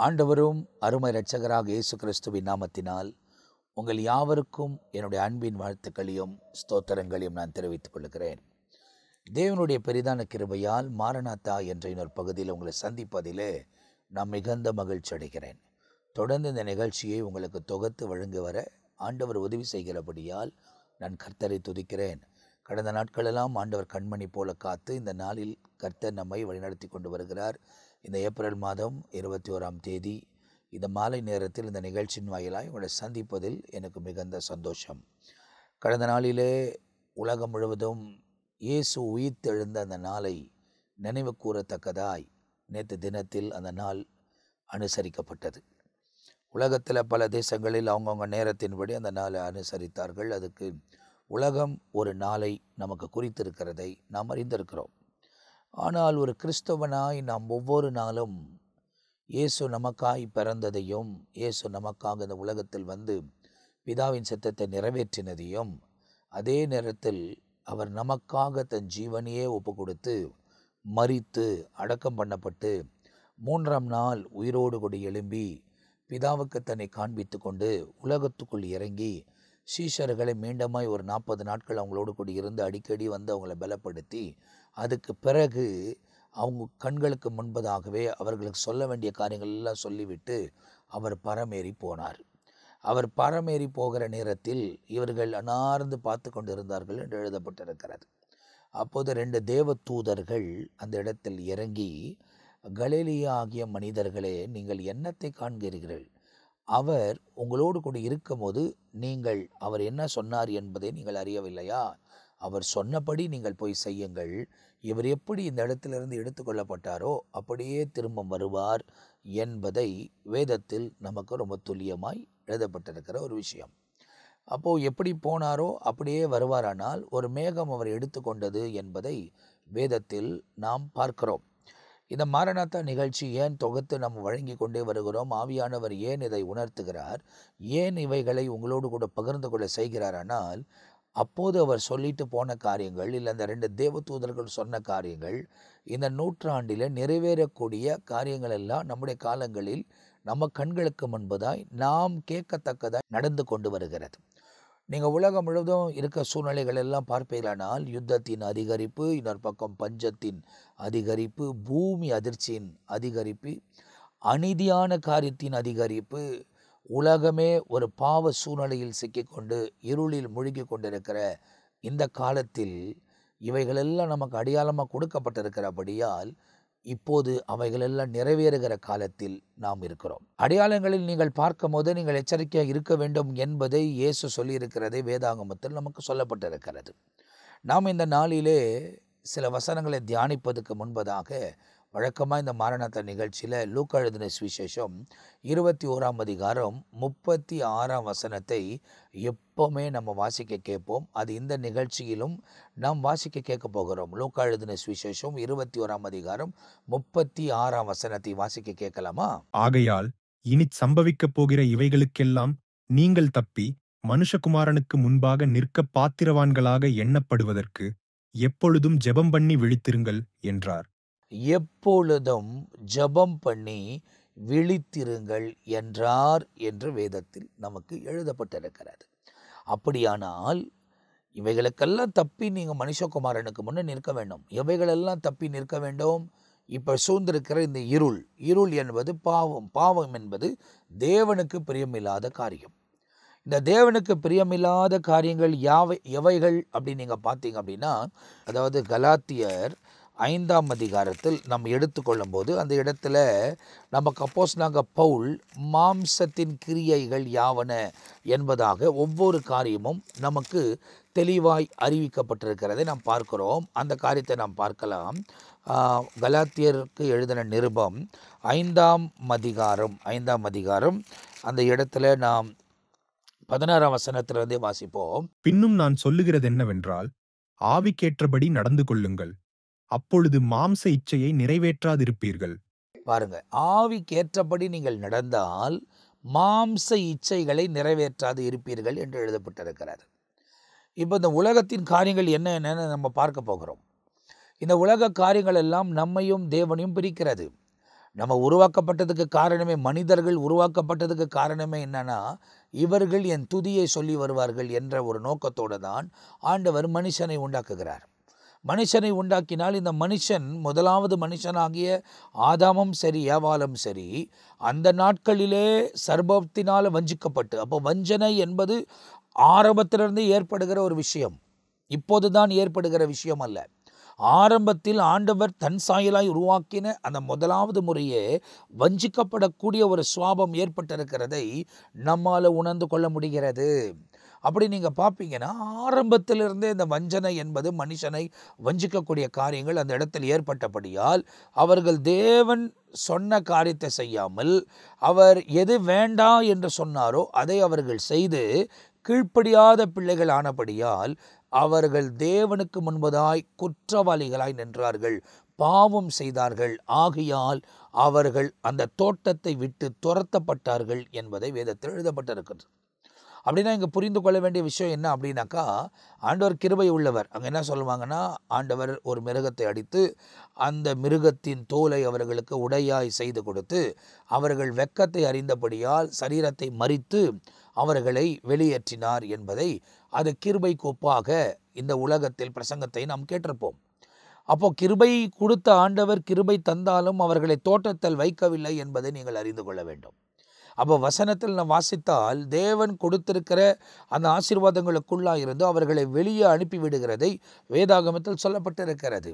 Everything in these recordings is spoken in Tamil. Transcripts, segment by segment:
ஆண்டவரும் அருமை இரட்சகராக இயேசு கிறிஸ்துவின் நாமத்தினால் உங்கள் யாவருக்கும் என்னுடைய அன்பின் வாழ்த்துக்களையும் ஸ்தோத்திரங்களையும் நான் தெரிவித்துக் கொள்கிறேன். தேவனுடைய பெரிதான கிருபையால் மாரநாத்தா என்ற இன்னொரு பகுதியில் உங்களை சந்திப்பதிலே நான் மிகுந்த மகிழ்ச்சி அடைகிறேன். தொடர்ந்து இந்த நிகழ்ச்சியை உங்களுக்கு தொகுத்து வழங்கி வர ஆண்டவர் உதவி செய்கிறபடியால் நான் கர்த்தரை துதிக்கிறேன். கடந்த நாட்களெல்லாம் ஆண்டவர் கண்மணி போல காத்து இந்த நாளில் கர்த்தர் நம்மை வழிநடத்தி கொண்டு வருகிறார். இந்த ஏப்ரல் மாதம் 21ஆம் தேதி இந்த மாலை நேரத்தில் இந்த நிகழ்ச்சியின் வாயிலாக உங்களை சந்திப்பதில் எனக்கு மிகுந்த சந்தோஷம். கடந்த நாளிலே உலகம் முழுவதும் இயேசு உயிர்த்தெழுந்த அந்த நாளை நினைவு கூறத்தக்கதாய் நேற்று தினத்தில் அந்த நாள் அனுசரிக்கப்பட்டது. உலகத்தில் பல தேசங்களில் அவங்கவுங்க நேரத்தின்படி அந்த நாளை அனுசரித்தார்கள். அதுக்கு உலகம் ஒரு நாளை நமக்கு குறித்திருக்கிறதை நாம் அறிந்திருக்கிறோம். ஆனால் ஒரு கிறிஸ்தவனாய் நாம் ஒவ்வொரு நாளும் இயேசு நமக்காய் பிறந்ததையும், இயேசு நமக்காக இந்த உலகத்தில் வந்து பிதாவின் சித்தத்தை நிறைவேற்றினதையும், அதே நேரத்தில் அவர் நமக்காக தன் ஜீவனையே ஒப்பு கொடுத்து மரித்து அடக்கம் பண்ணப்பட்டு 3ஆம் நாள் உயிரோடு கூட எழும்பி பிதாவுக்கு தன்னை காண்பித்து கொண்டு உலகத்துக்குள் இறங்கி சீஷர்களை மீண்டுமாய் ஒரு 40 நாட்கள் அவங்களோடு கூட இருந்து அடிக்கடி வந்து அவங்கள பலப்படுத்தி அதுக்கு பிறகு அவங்க கண்களுக்கு முன்பதாகவே அவர்களுக்கு சொல்ல வேண்டிய காரியங்கள் எல்லாம் சொல்லிவிட்டு அவர் பரமேறி போனார். அவர் பரமேறி போகிற நேரத்தில் இவர்கள் அனார்ந்து பார்த்து கொண்டிருந்தார்கள் என்று எழுதப்பட்டிருக்கிறது. அப்போது 2 தேவ தூதர்கள் அந்த இடத்தில் இறங்கி, கலிலேயா ஆகிய மனிதர்களே, நீங்கள் என்னத்தை காண்கிறீர்கள்? அவர் உங்களோடு கூட இருக்கும்போது நீங்கள் அவர் என்ன சொன்னார் என்பதை நீங்கள் அறியவில்லையா? அவர் சொன்னபடி நீங்கள் போய் செய்யுங்கள். இவர் எப்படி இந்த இடத்திலிருந்து எடுத்துக்கொள்ளப்பட்டாரோ அப்படியே திரும்ப வருவார் என்பதை வேதத்தில் நமக்கு ரொம்ப துல்லியமாய் எழுதப்பட்டிருக்கிற ஒரு விஷயம். அப்போது எப்படி போனாரோ அப்படியே வருவாரானால் ஒரு மேகம் அவர் எடுத்துக்கொண்டது என்பதை வேதத்தில் நாம் பார்க்கிறோம். இந்த மாரநாத்தா நிகழ்ச்சி ஏன் தொகுத்து நம்ம வழங்கி கொண்டே வருகிறோம்? ஆவியானவர் ஏன் இதை உணர்த்துகிறார்? ஏன் இவைகளை உங்களோடு கூட பகிர்ந்து கொள்ள செய்கிறாரானால், அப்போது அவர் சொல்லிட்டு போன காரியங்கள், இல்லை அந்த 2 தேவதூதர்கள் சொன்ன காரியங்கள், இந்த நூற்றாண்டில் நிறைவேறக்கூடிய காரியங்கள் எல்லாம் நம்முடைய காலங்களில் நம்ம கண்களுக்கு முன்பதாய் நாம் கேட்கத்தக்கதாய் நடந்து கொண்டு வருகிறது. நீங்கள் உலகம் முழுவதும் இருக்க சூழ்நிலைகள் எல்லாம் பார்ப்பீர்களானால், யுத்தத்தின் அதிகரிப்பு, இன்னொரு பக்கம் பஞ்சத்தின் அதிகரிப்பு, பூமி அதிர்ச்சியின் அதிகரிப்பு, அநீதியான காரியத்தின் அதிகரிப்பு, உலகமே ஒரு பாவ சூழ்நிலையில் சிக்கிக்கொண்டு இருளில் மூழ்கி கொண்டிருக்கிற இந்த காலத்தில் இவைகளெல்லாம் நமக்கு அடையாளமாக கொடுக்கப்பட்டிருக்கிறபடியால் இப்போது அவைகளெல்லாம் நிறைவேறுகிற காலத்தில் நாம் இருக்கிறோம். அடையாளங்களில் நீங்கள் பார்க்கும் போது நீங்கள் எச்சரிக்கையாக இருக்க வேண்டும் என்பதை இயேசு சொல்லியிருக்கிறதை வேதாகமத்தில் நமக்கு சொல்லப்பட்டிருக்கிறது. நாம் இந்த நாளிலே சில வசனங்களை தியானிப்பதற்கு முன்பதாக வழக்கமாக இந்த மாரநாத்தா நிகழ்ச்சியில் லூக்கா எழுதின சுவிசேஷம் 21ஆம் அதிகாரம் 36ஆம் வசனத்தை எப்போவுமே நம்ம வாசிக்க கேட்போம். அது இந்த நிகழ்ச்சியிலும் நாம் வாசிக்க கேட்க போகிறோம். லூக்கா எழுதின சுவிசேஷம் 21ஆம் அதிகாரம் 36ஆம் வசனத்தை வாசிக்க கேட்கலாமா? ஆகையால் இனி சம்பவிக்கப் போகிற இவைகளுக்கெல்லாம் நீங்கள் தப்பி மனுஷகுமாரனுக்கு முன்பாக நிற்க பாத்திரவான்களாக எண்ணப்படுவதற்கு எப்பொழுதும் ஜெபம் பண்ணி விழித்திருங்கள் என்றார். எப்பொழுதும் ஜெபம் பண்ணி விழித்திருங்கள் என்றார் என்று வேதத்தில் நமக்கு எழுதப்பட்டிருக்கிறது. அப்படியானால் இவைகளுக்கெல்லாம் தப்பி நீங்கள் மனுஷகுமாரனுக்கு முன்னே நிற்க வேண்டும். எவைகளெல்லாம் தப்பி நிற்க வேண்டும்? இப்போ சூழ்ந்திருக்கிற இந்த இருள் என்பது பாவம் என்பது தேவனுக்கு பிரியமில்லாத காரியம். இந்த தேவனுக்கு பிரியமில்லாத காரியங்கள் எவைகள் அப்படின்னு நீங்கள் பார்த்தீங்க அப்படின்னா, அதாவது கலாத்தியர் 5ஆம் அதிகாரத்தில் நம்ம எடுத்துக்கொள்ளும் போது அந்த இடத்துல நமக்கு அப்போஸ்தலனாகிய பவுல் மாம்சத்தின் கிரியைகள் யாவன என்பதாக ஒவ்வொரு காரியமும் நமக்கு தெளிவாய் அறிவிக்கப்பட்டிருக்கிறதை நாம் பார்க்கிறோம். அந்த காரியத்தை நாம் பார்க்கலாம். கலாத்தியருக்கு எழுதின நிருபம் 5ஆம் அதிகாரம் அந்த இடத்துல நாம் 16ஆம் வசனத்திலிருந்தே வாசிப்போம். பின்னும் நான் சொல்லுகிறது என்னவென்றால், ஆவிக்கேற்றபடி நடந்து கொள்ளுங்கள், அப்பொழுது மாம்ச இச்சையை நிறைவேற்றாதிருப்பீர்கள். பாருங்க, ஆவிக்கேற்றபடி நீங்கள் நடந்தால் மாம்ச இச்சைகளை நிறைவேற்றாது இருப்பீர்கள் என்று எழுதப்பட்டிருக்கிறது. இப்போ இந்த உலகத்தின் காரியங்கள் என்னென்னு நம்ம பார்க்க போகிறோம். இந்த உலக காரியங்கள் எல்லாம் நம்மையும் தேவனையும் பிரிக்கிறது. நம்ம உருவாக்கப்பட்டதுக்கு காரணமே, மனிதர்கள் உருவாக்கப்பட்டதுக்கு காரணமே என்னன்னா, இவர்கள் என் துதியை சொல்லி வருவார்கள் என்ற ஒரு நோக்கத்தோடு தான் ஆண்டவர் மனுஷனை உண்டாக்குகிறார். மனுஷனை உண்டாக்கினால் இந்த மனுஷன், முதலாவது மனுஷனாகிய ஆதாமும் சரி ஏவாளும் சரி, அந்த நாட்களிலே சர்ப்பத்தினால் வஞ்சிக்கப்பட்டு, அப்போ வஞ்சனை என்பது ஆரம்பத்திலிருந்து ஏற்படுகிற ஒரு விஷயம், இப்போதுதான் ஏற்படுகிற விஷயம் அல்ல. ஆரம்பத்தில் ஆண்டவர் தன் சாயலாய் உருவாக்கின அந்த முதலாவது முறையே வஞ்சிக்கப்படக்கூடிய ஒரு சுவாபம் ஏற்பட்டிருக்கிறதை நம்மால் உணர்ந்து கொள்ள முடிகிறது. அப்படி நீங்கள் பார்ப்பீங்கன்னா, ஆரம்பத்திலிருந்தே இந்த வஞ்சனை என்பது மனுஷனை வஞ்சிக்கக்கூடிய காரியங்கள் அந்த இடத்தில் ஏற்பட்டபடியால் அவர்கள் தேவன் சொன்ன காரியத்தை செய்யாமல், அவர் எது வேண்டாம் என்று சொன்னாரோ அதை அவர்கள் செய்து கீழ்ப்படியாத பிள்ளைகள் ஆனபடியால் அவர்கள் தேவனுக்கு முன்பதாய் குற்றவாளிகளாய் நின்றார்கள், பாவம் செய்தார்கள். ஆகையால் அவர்கள் அந்த தோட்டத்தை விட்டு துரத்தப்பட்டார்கள் என்பதை வேதத்தில் எழுதப்பட்டிருக்கிறது. அப்படின்னா இங்கே புரிந்து கொள்ள வேண்டிய விஷயம் என்ன அப்படின்னாக்கா, ஆண்டவர் கிருபை உள்ளவர். அங்கே என்ன சொல்லுவாங்கன்னா, ஆண்டவர் ஒரு மிருகத்தை அடித்து அந்த மிருகத்தின் தோலை அவர்களுக்கு உடையாய் செய்து கொடுத்து, அவர்கள் வெட்கத்தை அறிந்தபடியால் சரீரத்தை மரித்து அவர்களை வெளியேற்றினார் என்பதை, அது கிருபை கோப்பாக இந்த உலகத்தில் பிரசங்கத்தை நாம் கேட்டிருப்போம். அப்போ கிருபை கொடுத்த ஆண்டவர் கிருபை தந்தாலும் அவர்களை தோட்டத்தில் வைக்கவில்லை என்பதை நீங்கள் அறிந்து கொள்ள வேண்டும். அப்போ வசனத்தில் நாம் வாசித்தால் தேவன் கொடுத்திருக்கிற அந்த ஆசீர்வாதங்களுக்குள்ளாக இருந்து அவர்களை வெளியே அனுப்பிவிடுகிறதை வேதாகமத்தில் சொல்லப்பட்டிருக்கிறது.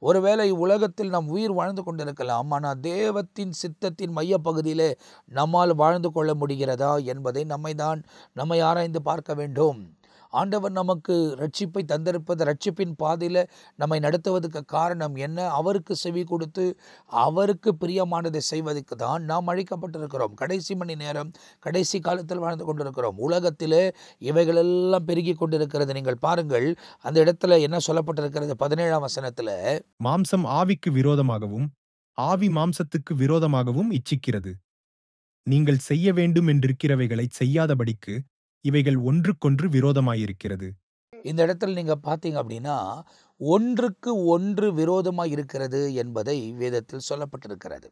ஒருவேளை உலகத்தில் நாம் உயிர் வாழ்ந்து கொண்டிருக்கலாம், ஆனால் தேவத்தின் சித்தத்தின் மையப்பகுதியிலே நம்மால் வாழ்ந்து கொள்ள முடிகிறதா என்பதை நம்மை ஆராய்ந்து பார்க்க வேண்டும். ஆண்டவர் நமக்கு ரட்சிப்பை தந்திருப்பது, ரட்சிப்பின் பாதையில் நம்மை நடத்துவதற்கு காரணம் என்ன? அவருக்கு செவி கொடுத்து அவருக்கு பிரியமானதை செய்வதற்கு தான் நாம் அழைக்கப்பட்டிருக்கிறோம். கடைசி மணி நேரம், கடைசி காலத்தில் வாழ்ந்து கொண்டிருக்கிறோம். உலகத்திலே இவைகளெல்லாம் பெருகி கொண்டிருக்கிறது. நீங்கள் பாருங்கள், அந்த இடத்துல என்ன சொல்லப்பட்டிருக்கிறது? 17ஆம் வசனத்தில், மாம்சம் ஆவிக்கு விரோதமாகவும் ஆவி மாம்சத்துக்கு விரோதமாகவும் இச்சிக்கிறது. நீங்கள் செய்ய வேண்டும் என்றிருக்கிறவைகளை செய்யாதபடிக்கு இவைகள் ஒன்றுக்கொன்று விரோதமாயிருக்கிறது. இந்த இடத்துல நீங்கள் பார்த்தீங்க அப்படின்னா, ஒன்றுக்கு ஒன்று விரோதமாக இருக்கிறது என்பதை வேதத்தில் சொல்லப்பட்டிருக்கிறது.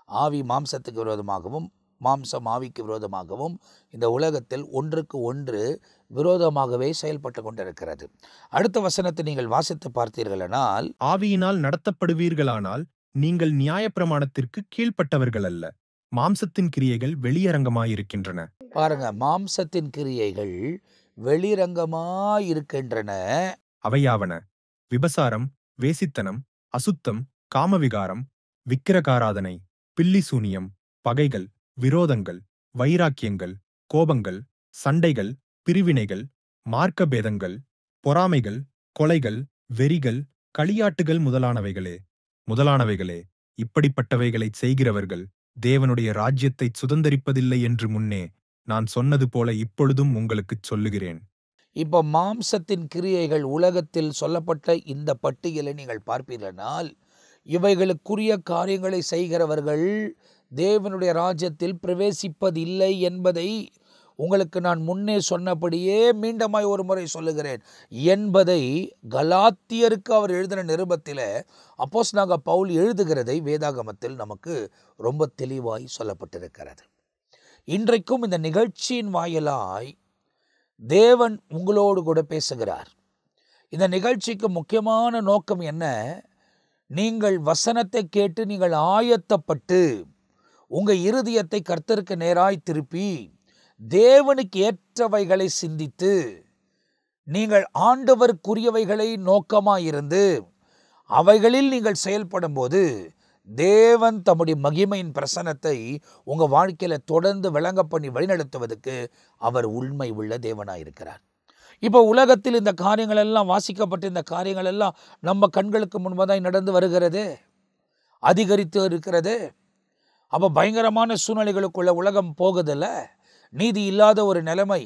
ஆவி மாம்சத்துக்கு விரோதமாகவும் மாம்சம் ஆவிக்கு விரோதமாகவும் இந்த உலகத்தில் ஒன்றுக்கு ஒன்று விரோதமாகவே செயல்பட்டு கொண்டிருக்கிறது. அடுத்த வசனத்தை நீங்கள் வாசித்து பார்த்தீர்களானால், ஆவியினால் நடத்தப்படுவீர்களானால் நீங்கள் நியாயப்பிரமாணத்திற்கு கீழ்ப்பட்டவர்கள் அல்ல, மாம்சத்தின் கிரியைகள் வெளியரங்கமாயிருக்கின்றன. பாருங்க, மாம்சத்தின் கிரியைகள் வெளிரங்கமாயிருக்கின்றன. அவையாவன: விபசாரம், வேசித்தனம், அசுத்தம், காமவிகாரம், விக்கிரகாராதனை, பில்லிசூனியம், பகைகள், விரோதங்கள், வைராக்கியங்கள், கோபங்கள், சண்டைகள், பிரிவினைகள், மார்க்கபேதங்கள், பொறாமைகள், கொலைகள், வெறிகள், களியாட்டுகள் முதலானவைகளே. இப்படிப்பட்டவைகளைச் செய்கிறவர்கள் தேவனுடைய ராஜ்யத்தை சுதந்தரிப்பதில்லை என்று முன்னே நான் சொன்னது போல இப்பொழுதும் உங்களுக்குச் சொல்லுகிறேன். இப்போ மாம்சத்தின் கிரியைகள் உலகத்தில் சொல்லப்பட்ட இந்த பட்டியலை நீங்கள் பார்ப்பீர்களானால், இவைகளுக்குரிய காரியங்களை செய்கிறவர்கள் தேவனுடைய ராஜ்யத்தில் பிரவேசிப்பதில்லை என்பதை உங்களுக்கு நான் முன்னே சொன்னபடியே மீண்டுமாய் ஒரு முறை சொல்லுகிறேன் என்பதை கலாத்தியருக்கு அவர் எழுதின நிருபத்தில் அப்போஸ்தலனாகிய பவுல் எழுதுகிறதை வேதாகமத்தில் நமக்கு ரொம்ப தெளிவாய் சொல்லப்பட்டிருக்கிறது. இன்றைக்கும் இந்த நிகழ்ச்சியின் வாயிலாய் தேவன் உங்களோடு கூட பேசுகிறார். இந்த நிகழ்ச்சிக்கு முக்கியமான நோக்கம் என்ன? நீங்கள் வசனத்தை கேட்டு நீங்கள் ஆயத்தப்பட்டு உங்கள் இருதயத்தை கர்த்தருக்கு நேராய் திருப்பி தேவனுக்கு ஏற்றவைகளை சிந்தித்து நீங்கள் ஆண்டவருக்குரியவைகளை நோக்கமாயிருந்து அவைகளில் நீங்கள் செயல்படும் போது தேவன் தம்முடைய மகிமையின் பிரசன்னத்தை உங்கள் வாழ்க்கையில் தொடர்ந்து விளங்க பண்ணி வழிநடத்துவதற்கு அவர் உண்மை உள்ள தேவனாயிருக்கிறார். இப்போ உலகத்தில் இந்த காரியங்கள் எல்லாம் வாசிக்கப்பட்ட இந்த காரியங்கள் எல்லாம் நம்ம கண்களுக்கு முன்பதாய் நடந்து வருகிறது, அதிகரித்து இருக்கிறது. அப்போ பயங்கரமான சூழ்நிலைகளுக்குள்ள உலகம் போகுதில்ல. நீதி இல்லாத ஒரு நிலைமை,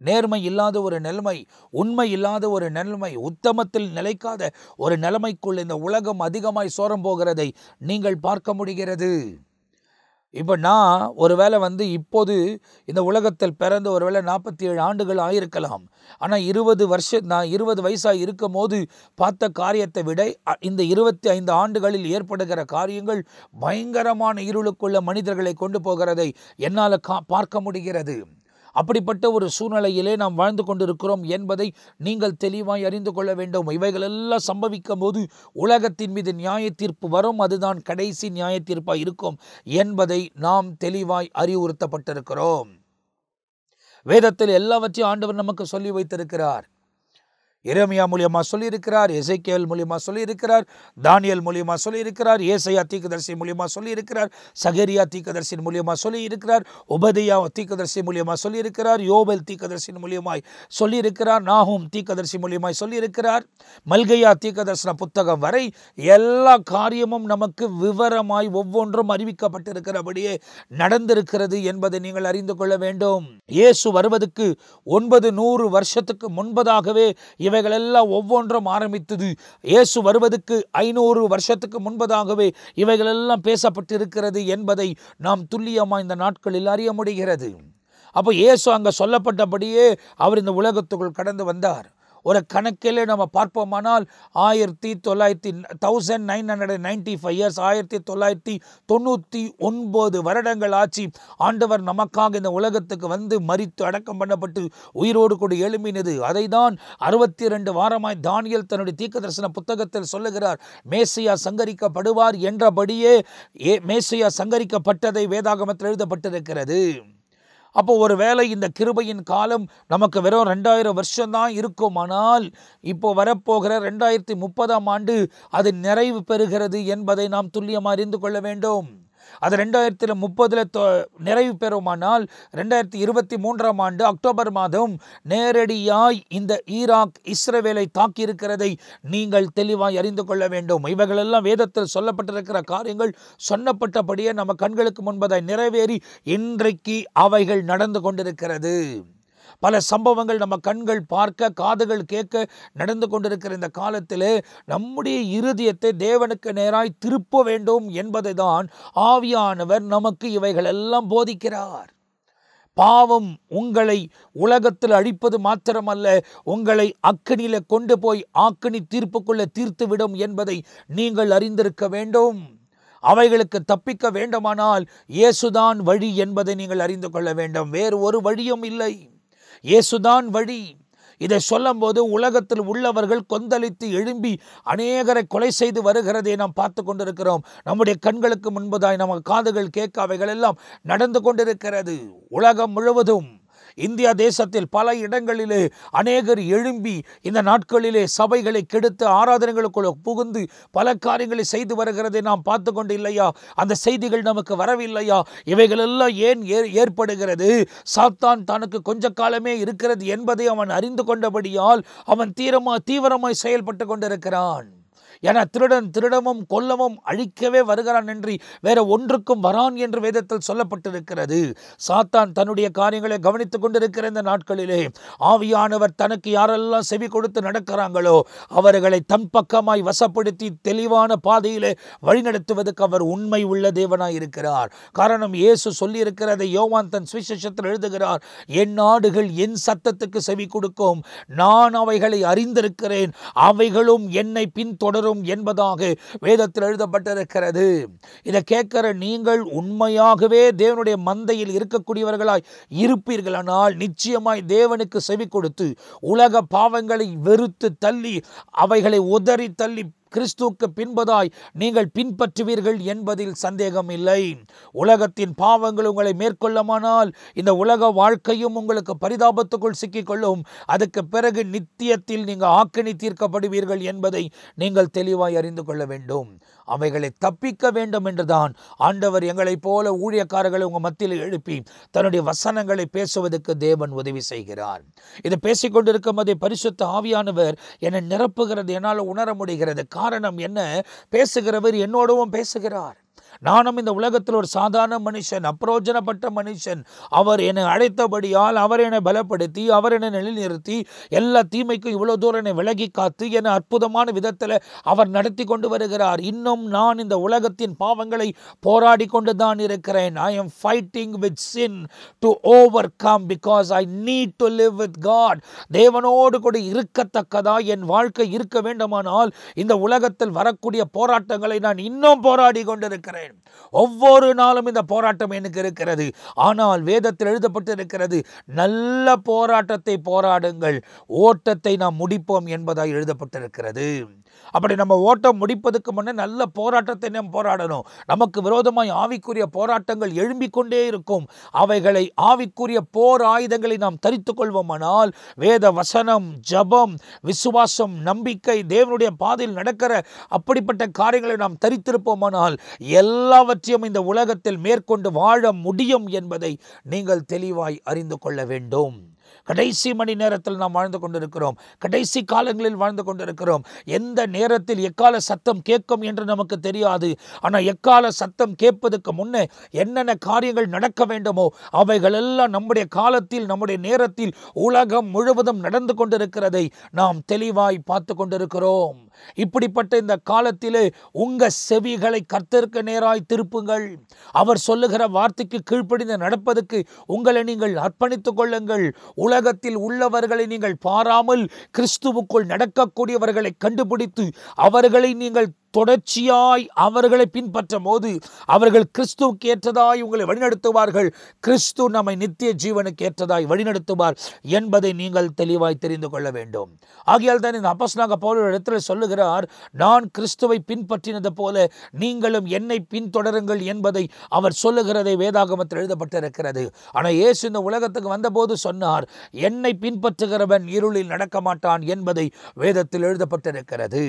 நேர்மை இல்லாத ஒரு நிலைமை, உண்மை இல்லாத ஒரு நிலைமை, உத்தமத்தில் நிலைக்காத ஒரு நிலைமைக்குள் இந்த உலகம் அதிகமாய் சோரம் போகிறதை நீங்கள் பார்க்க முடிகிறது. இப்போ நான் ஒருவேளை இப்போது இந்த உலகத்தில் பிறந்து ஒருவேளை 47 ஆண்டுகள் ஆயிருக்கலாம். ஆனால் 20 வருஷம் நான் 20 வயசாக இருக்கும் போது பார்த்த காரியத்தை விட இந்த 25 ஆண்டுகளில் ஏற்படுகிற காரியங்கள் பயங்கரமான இருளுக்குள்ள மனிதர்களை கொண்டு போகிறதை என்னால் பார்க்க முடிகிறது. அப்படிப்பட்ட ஒரு சூழ்நிலையிலே நாம் வாழ்ந்து கொண்டிருக்கிறோம் என்பதை நீங்கள் தெளிவாய் அறிந்து கொள்ள வேண்டும். இவைகளெல்லாம் சம்பவிக்கும் போது உலகத்தின் மீது நியாய தீர்ப்பு வரும். அதுதான் கடைசி நியாய தீர்ப்பாக இருக்கும் என்பதை நாம் தெளிவாய் அறிவுறுத்தப்பட்டிருக்கிறோம். வேதத்தில் எல்லாவற்றையும் ஆண்டவர் நமக்கு சொல்லி வைத்திருக்கிறார். எரேமியா மூலியமா சொல்லியிருக்கிறார், எசேக்கியேல் மூலியமா சொல்லியிருக்கிறார், தானியேல் மூலியமா சொல்லியிருக்கிறார், ஏசாயா தீர்க்கதரிசி மூலியமா சொல்லியிருக்கிறார், சகரியா தீர்க்கதரிசி மூலியமா சொல்லியிருக்கிறார், உபதியா தீர்க்கதரிசி மூலியமா சொல்லியிருக்கிறார், யோபேல் தீர்க்கதரிசி மூலியமாய் சொல்லியிருக்கிறார், நாகூம் தீர்க்கதரிசி மூலியமாய் சொல்லியிருக்கிறார், மல்கையா தீர்க்கதரிசன புத்தகம் வரை எல்லா காரியமும் நமக்கு விவரமாய் ஒவ்வொன்றும் அறிவிக்கப்பட்டிருக்கிறபடியே நடந்திருக்கிறது என்பதை நீங்கள் அறிந்து கொள்ள வேண்டும். இயேசு வருவதற்கு 900 வருஷத்துக்கு முன்பதாகவே இவைகளெல்லாம் ஒவ்வொன்றும் ஆரம்பித்தது. இயேசு வருவதற்கு 500 வருஷத்துக்கு முன்பதாகவே இவைகளெல்லாம் பேசப்பட்டிருக்கிறது என்பதை நாம் துல்லியமாக இந்த நாட்களில் அறிய முடிகிறது. அப்போ இயேசு அங்கே சொல்லப்பட்டபடியே அவர் இந்த உலகத்துக்குள் கடந்து வந்தார். ஒரு கணக்கிலே நம்ம பார்ப்போமானால் 1995 இயர்ஸ் 1999 வருடங்கள் ஆச்சு ஆண்டவர் நமக்காக இந்த உலகத்துக்கு வந்து மரித்து அடக்கம் பண்ணப்பட்டு உயிரோடு கூட எழும்பினது. அதை தான் 62 வாரமாய் தானியேல் தன்னுடைய தீர்க்கதரிசன புத்தகத்தில் சொல்லுகிறார். மேசியா சங்கரிக்கப்படுவார் என்றபடியே மேசியா சங்கரிக்கப்பட்டதை வேதாகமத்தில் எழுதப்பட்டிருக்கிறது. அப்போ ஒருவேளை இந்த கிருபையின் காலம் நமக்கு வெறும் 2000 வருஷம்தான் இருக்குமானால் இப்போ வரப்போகிற 2030ஆம் ஆண்டு அது நிறைவு பெறுகிறது என்பதை நாம் துல்லியமாக அறிந்து கொள்ள வேண்டும். அது 2030 நிறைவு பெறுமானால் 2023ஆம் ஆண்டு அக்டோபர் மாதம் நேரடியாய் இந்த ஈராக் இஸ்ரவேலை தாக்கியிருக்கிறதை நீங்கள் தெளிவாய் அறிந்து கொள்ள வேண்டும். இவைகளெல்லாம் வேதத்தில் சொல்லப்பட்டிருக்கிற காரியங்கள் சொன்னப்பட்டபடியே நம்ம கண்களுக்கு முன்பதாய் நிறைவேறி இன்றைக்கு அவைகள் நடந்து கொண்டிருக்கிறது. பல சம்பவங்கள் நம்ம கண்கள் பார்க்க காதுகள் கேட்க நடந்து கொண்டிருக்கிற இந்த காலத்திலே நம்முடைய இருதயத்தை தேவனுக்கு நேராய் திருப்ப வேண்டும் என்பதை தான் ஆவியானவர் நமக்கு இவைகளெல்லாம் போதிக்கிறார். பாவம் உங்களை உலகத்தில் அழிப்பது மாத்திரமல்ல, உங்களை அக்கினியில கொண்டு போய் ஆக்கினி தீர்ப்புக்குள்ள தீர்த்துவிடும் என்பதை நீங்கள் அறிந்திருக்க வேண்டும். அவைகளுக்கு தப்பிக்க வேண்டுமானால் இயேசுதான் வழி என்பதை நீங்கள் அறிந்து கொள்ள வேண்டும். வேறு ஒரு வழியும் இல்லை, இயேசுதான் வழி. இதை சொல்லும் போது உலகத்தில் உள்ளவர்கள் கொந்தளித்து எழும்பி அநேகரை கொலை செய்து வருகிறதை நாம் பார்த்து கொண்டிருக்கிறோம். நம்முடைய கண்களுக்கு முன்பதாய் நமக்கு காதுகள் கேட்க அவைகள் எல்லாம் நடந்து கொண்டிருக்கிறது. உலகம் முழுவதும் இந்தியா தேசத்தில் பல இடங்களிலே அநேகர் எழும்பி இந்த நாட்களிலே சபைகளை கெடுத்து ஆராதனைகளுக்குள்ள புகுந்து பல காரியங்களை செய்து வருகிறதை நாம் பார்த்து கொண்டு இல்லையா? அந்த செய்திகள் நமக்கு வரவில்லையா? இவைகளெல்லாம் ஏன் ஏற்படுகிறது? சாத்தான் தனக்கு கொஞ்ச காலமே இருக்கிறது என்பதை அவன் அறிந்து கொண்டபடியால் அவன் தீவிரமாய் செயல்பட்டு கொண்டிருக்கிறான். ஏன்னா திருடவும் கொல்லவும் அழிக்கவே வருகிறான் என்று வேற ஒன்றுக்கும் வரான் என்று வேதத்தில் சொல்லப்பட்டிருக்கிறது. சாத்தான் தன்னுடைய காரியங்களை கவனித்துக் கொண்டிருக்கிற இந்த நாட்களிலே ஆவியானவர் தனக்கு யாரெல்லாம் செவி கொடுத்து நடக்கிறாங்களோ அவர்களை தன் பக்கமாய் வசப்படுத்தி தெளிவான பாதையிலே வழிநடத்துவதற்கு அவர் உண்மை உள்ள தேவனாய் இருக்கிறார். காரணம் இயேசு சொல்லியிருக்கிறதை யோவான் தன் சுவிசேஷத்தில் எழுதுகிறார். என் ஆடுகள் என் சத்தத்துக்கு செவி கொடுக்கும், நான் அவைகளை அறிந்திருக்கிறேன், அவைகளும் என்னை பின்தொடரும் என்பதாக வேதத்தில் எழுதப்பட்டிருக்கிறது. இதை கேட்கிற நீங்கள் உண்மையாகவே தேவனுடைய மந்தையில் இருக்கக்கூடியவர்களாய் இருப்பீர்களானால் நிச்சயமாய் தேவனுக்கு செவி கொடுத்து உலக பாவங்களை வெறுத்து தள்ளி அவைகளை உதறி தள்ளி கிறிஸ்துவுக்கு பின்பதாய் நீங்கள் பின்பற்றுவீர்கள் என்பதில் சந்தேகம் இல்லை. உலகத்தின் பாவங்கள் உங்களை மேற்கொள்ளுமானால் இந்த உலக வாழ்க்கையும் உங்களுக்கு பரிதாபத்துக்குள் சிக்கிக்கொள்ளும். அதுக்கு பிறகு நித்தியத்தில் நீங்கள் ஆக்கினி தீர்க்கப்படுவீர்கள் என்பதை நீங்கள் தெளிவாய் அறிந்து கொள்ள வேண்டும். அவைகளை தப்பிக்க வேண்டும் என்றுதான் ஆண்டவர் எங்களைப் போல ஊழியக்காரர்களை உங்கள் மத்தியில் எழுப்பி தன்னுடைய வசனங்களை பேசுவதற்கு தேவன் உதவி செய்கிறார். இதை பேசிக்கொண்டிருக்கும் போதே பரிசுத்த ஆவியானவர் என்னை நிரப்புகிறது, என்னால் உணர முடிகிறது. காரணம் என்ன? பேசுகிறவர் என்னோடவும் பேசுகிறார். நானும் இந்த உலகத்தில் ஒரு சாதாரண மனுஷன், அப்பிரோஜனப்பட்ட மனுஷன். அவர் என்னை அழைத்தபடியால் அவர் என்னை பலப்படுத்தி, அவர் என்னை நிலைநிறுத்தி, எல்லா தீமைக்கும் இவ்வளோ தூரம் என்னை விலகி காத்து என்னை அற்புதமான விதத்தில் அவர் நடத்தி கொண்டு வருகிறார். இன்னும் நான் இந்த உலகத்தின் பாவங்களை போராடி கொண்டு தான் இருக்கிறேன். I am fighting with sin to overcome because I need to live with God. தேவனோடு கூட இருக்கத்தக்கதா என் வாழ்க்கை இருக்க வேண்டுமானால் இந்த உலகத்தில் வரக்கூடிய போராட்டங்களை நான் இன்னும் போராடி கொண்டிருக்கிறேன். ஒவ்வொரு நாளும் இந்த போராட்டம் எனக்கு இருக்கிறது. ஆனால் வேதத்தில் எழுதப்பட்டிருக்கிறது, நல்ல போராட்டத்தை போராடுங்கள், ஓட்டத்தை நாம் முடிப்போம் என்பதாய் எழுதப்பட்டிருக்கிறது. அப்படி நம்ம ஓட்டம் முடிப்பதற்கு முன்னே நல்ல போராட்டத்தை நாம் போராடணும். நமக்கு விரோதமாய் ஆவிக்குரிய போராட்டங்கள் எழும்பிக் கொண்டே இருக்கும். அவைகளை ஆவிக்குரிய போர் ஆயுதங்களை நாம் தரித்துக் கொள்வோமானால், வேத வசனம், ஜபம், விசுவாசம், நம்பிக்கை, தேவனுடைய பாதையில் நடக்கிற அப்படிப்பட்ட காரியங்களை நாம் தரித்திருப்போமானால் எல்லாவற்றையும் இந்த உலகத்தில் மேற்கொண்டு வாழ முடியும் என்பதை நீங்கள் தெளிவாய் அறிந்து கொள்ள வேண்டும். கடைசி மணி நேரத்தில் நாம் வாழ்ந்து கொண்டிருக்கிறோம். கடைசி காலங்களில் வாழ்ந்து கொண்டிருக்கிறோம். எந்த நேரத்தில் எக்கால சத்தம் கேட்கும் என்று நமக்கு தெரியாது. ஆனால் எக்கால சத்தம் கேட்பதற்கு முன்னே என்னென்ன காரியங்கள் நடக்க வேண்டுமோ அவைகள் எல்லாம் நம்முடைய காலத்தில், நம்முடைய நேரத்தில் உலகம் முழுவதும் நடந்து கொண்டிருக்கிறதை நாம் தெளிவாய் பார்த்து கொண்டிருக்கிறோம். இப்படிப்பட்ட இந்த காலத்திலே உங்க செவிகளை கர்த்தருக்கு நேராய் திருப்புங்கள். அவர் சொல்லுகிற வார்த்தைக்கு கீழ்ப்படிந்து நடப்பதற்கு உங்களை நீங்கள் அர்ப்பணித்துக் கொள்ளுங்கள். உலகத்தில் உள்ளவர்களை நீங்கள் பாராமல் கிறிஸ்துவுக்குள் நடக்கக்கூடியவர்களை கண்டுபிடித்து அவர்களை நீங்கள் தொடர்ச்சியாய் அவர்களை பின்பற்றும் போது அவர்கள் கிறிஸ்துவுக்கு ஏற்றதாய் உங்களை வழிநடத்துவார்கள். கிறிஸ்து நம்மை நித்திய ஜீவனுக்கு ஏற்றதாய் வழிநடத்துவார் என்பதை நீங்கள் தெளிவாய் தெரிந்து கொள்ள வேண்டும். ஆகையால் தான் இந்த அப்போஸ்தலனாகிய பவுல் இடத்தில் சொல்லுகிறார், நான் கிறிஸ்துவை பின்பற்றினது போல நீங்களும் என்னை பின்தொடருங்கள் என்பதை அவர் சொல்லுகிறதை வேதாகமத்தில் எழுதப்பட்டிருக்கிறது. ஆனால் இயேசு இந்த உலகத்துக்கு வந்தபோது சொன்னார், என்னை பின்பற்றுகிறவன் இருளில் நடக்க மாட்டான் என்பதை வேதத்தில் எழுதப்பட்டிருக்கிறது.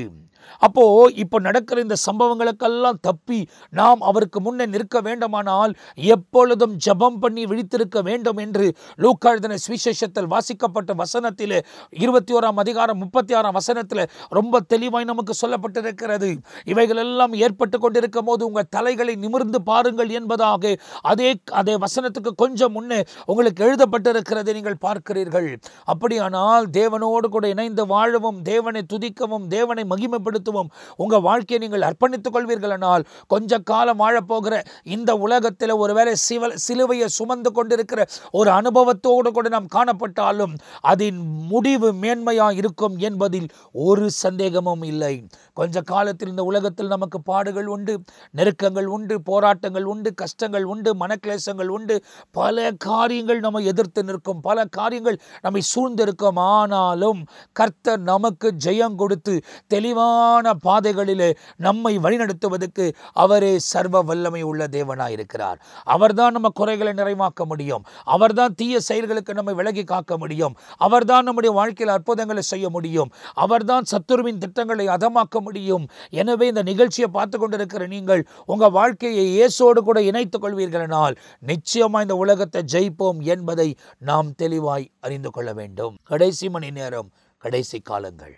அப்போ இப்போ நடக்கிற இந்த சம்பவங்களுக்கெல்லாம் தப்பி நாம் அவருக்கு முன்னே நிற்க வேண்டுமானால் எப்பொழுதும் ஜெபம் பண்ணி விழித்திருக்க வேண்டும் என்று லூக்கா எழுதின சுவிசேஷத்தில் வாசிக்கப்பட்ட வசனத்திலே 21ஆம் அதிகாரம் 36ஆம் வசனத்தில் ரொம்ப தெளிவாய் நமக்கு சொல்லப்பட்டிருக்கிறது. இவைகள் எல்லாம் ஏற்பட்டு கொண்டிருக்கும் போது உங்கள் தலைகளை நிமிர்ந்து பாருங்கள் என்பதாக அதே வசனத்துக்கு கொஞ்சம் முன்னே உங்களுக்கு எழுதப்பட்டிருக்கிறதை நீங்கள் பார்க்கிறீர்கள். அப்படியானால் தேவனோடு கூட இணைந்து வாழவும், தேவனை துதிக்கவும், தேவனை மகிமைப்படுத்தவும் உங்கள் வாழ்க்கையை நீங்கள் அர்ப்பணித்துக் கொள்வீர்களானால் கொஞ்ச காலம் வாழப்போகிற இந்த உலகத்தில் ஒருவேளை சிலுவையை சுமந்து கொண்டிருக்கிற ஒரு அனுபவத்தோடு கூட நாம் காணப்பட்டாலும் அதன் முடிவு மேன்மையாக இருக்கும் என்பதில் ஒரு சந்தேகமும் இல்லை. கொஞ்ச காலத்தில் இந்த உலகத்தில் நமக்கு பாடுகள் உண்டு, நெருக்கங்கள் உண்டு, போராட்டங்கள் உண்டு, கஷ்டங்கள் உண்டு, மனக்லேசங்கள் உண்டு, பல காரியங்கள் நம்ம எதிர்த்து நிற்கும், பல காரியங்கள் நம்மை சூழ்ந்திருக்கும். ஆனாலும் கர்த்தர் நமக்கு ஜெயம் கொடுத்து தெளிவான பாதைகளிலே நம்மை வழிநடத்துவதற்கு அவரே சர்வ வல்லமை உள்ள தேவனாயிருக்கிறார். அவர்தான் நம்ம குறைகளை நிறைவாக்க முடியும். அவர்தான் தீய செயல்களுக்கு நம்மை விலகி காக்க முடியும். அவர்தான் நம்முடைய வாழ்க்கையில் அற்புதங்களை செய்ய முடியும். அவர்தான் சத்துருவின் திட்டங்களை அதமாக்க முடியும். எனவே இந்த நிகழ்ச்சியை பார்த்து கொண்டிருக்கிற நீங்கள் உங்கள் வாழ்க்கையை இயேசுவோடு கூட இணைத்துக் கொள்வீர்களானால் நிச்சயமாக இந்த உலகத்தை ஜெயிப்போம் என்பதை நாம் தெளிவாய் அறிந்து கொள்ள வேண்டும். கடைசி மணி நேரம், கடைசி காலங்கள்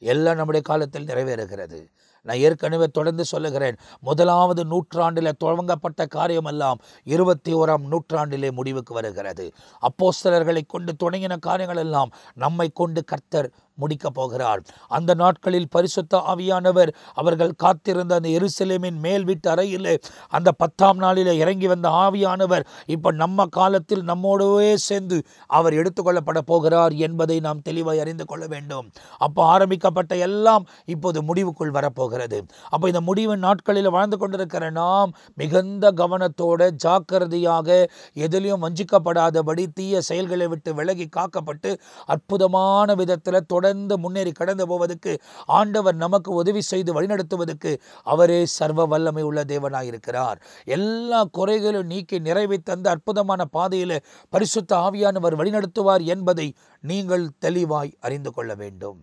எல்லாம் நம்முடைய காலத்தில் நிறைவேறுகிறது. நான் ஏற்கனவே தொடர்ந்து சொல்லுகிறேன், முதலாவது நூற்றாண்டில் துவங்கப்பட்ட காரியமெல்லாம் 21ஆம் நூற்றாண்டிலே முடிவுக்கு வருகிறது. அப்போஸ்தலர்களை கொண்டு தொடங்கின காரியங்கள் எல்லாம் நம்மை கொண்டு கர்த்தர் முடிக்க போகிறார். அந்த நாட்களில் பரிசுத்த ஆவியானவர் அவர்கள் காத்திருந்த அந்த எருசலேமின் மேல் வீட்டு அறையிலே அந்த 10ஆம் நாளிலே இறங்கி வந்த ஆவியானவர் இப்போ நம்ம காலத்தில் நம்மோடவே சேர்ந்து அவர் எடுத்துக்கொள்ளப்பட போகிறார் என்பதை நாம் தெளிவாய் அறிந்து கொள்ள வேண்டும். அப்போ ஆரம்பிக்கப்பட்ட எல்லாம் இப்போது முடிவுக்குள் வரப்போகிறது. அப்போ இந்த முடிவின் நாட்களில் வாழ்ந்து கொண்டிருக்கிற நாம் மிகுந்த கவனத்தோடு ஜாக்கிரதையாக எதிலையும் வஞ்சிக்கப்படாதபடி தீய செயல்களை விட்டு விலகி காக்கப்பட்டு அற்புதமான விதத்தில் தொடர்ந்து முன்னேறி கடந்து போவதற்கு ஆண்டவர் நமக்கு உதவி செய்து வழிநடத்துவதற்கு அவரே சர்வ வல்லமை உள்ள தேவனாயிருக்கிறார். எல்லா குறைகளும் நீக்கி நிறைவை தந்த அற்புதமான பாதையில் பரிசுத்த ஆவியானவர் வழிநடத்துவார் என்பதை நீங்கள் தெளிவாய் அறிந்து கொள்ள வேண்டும்.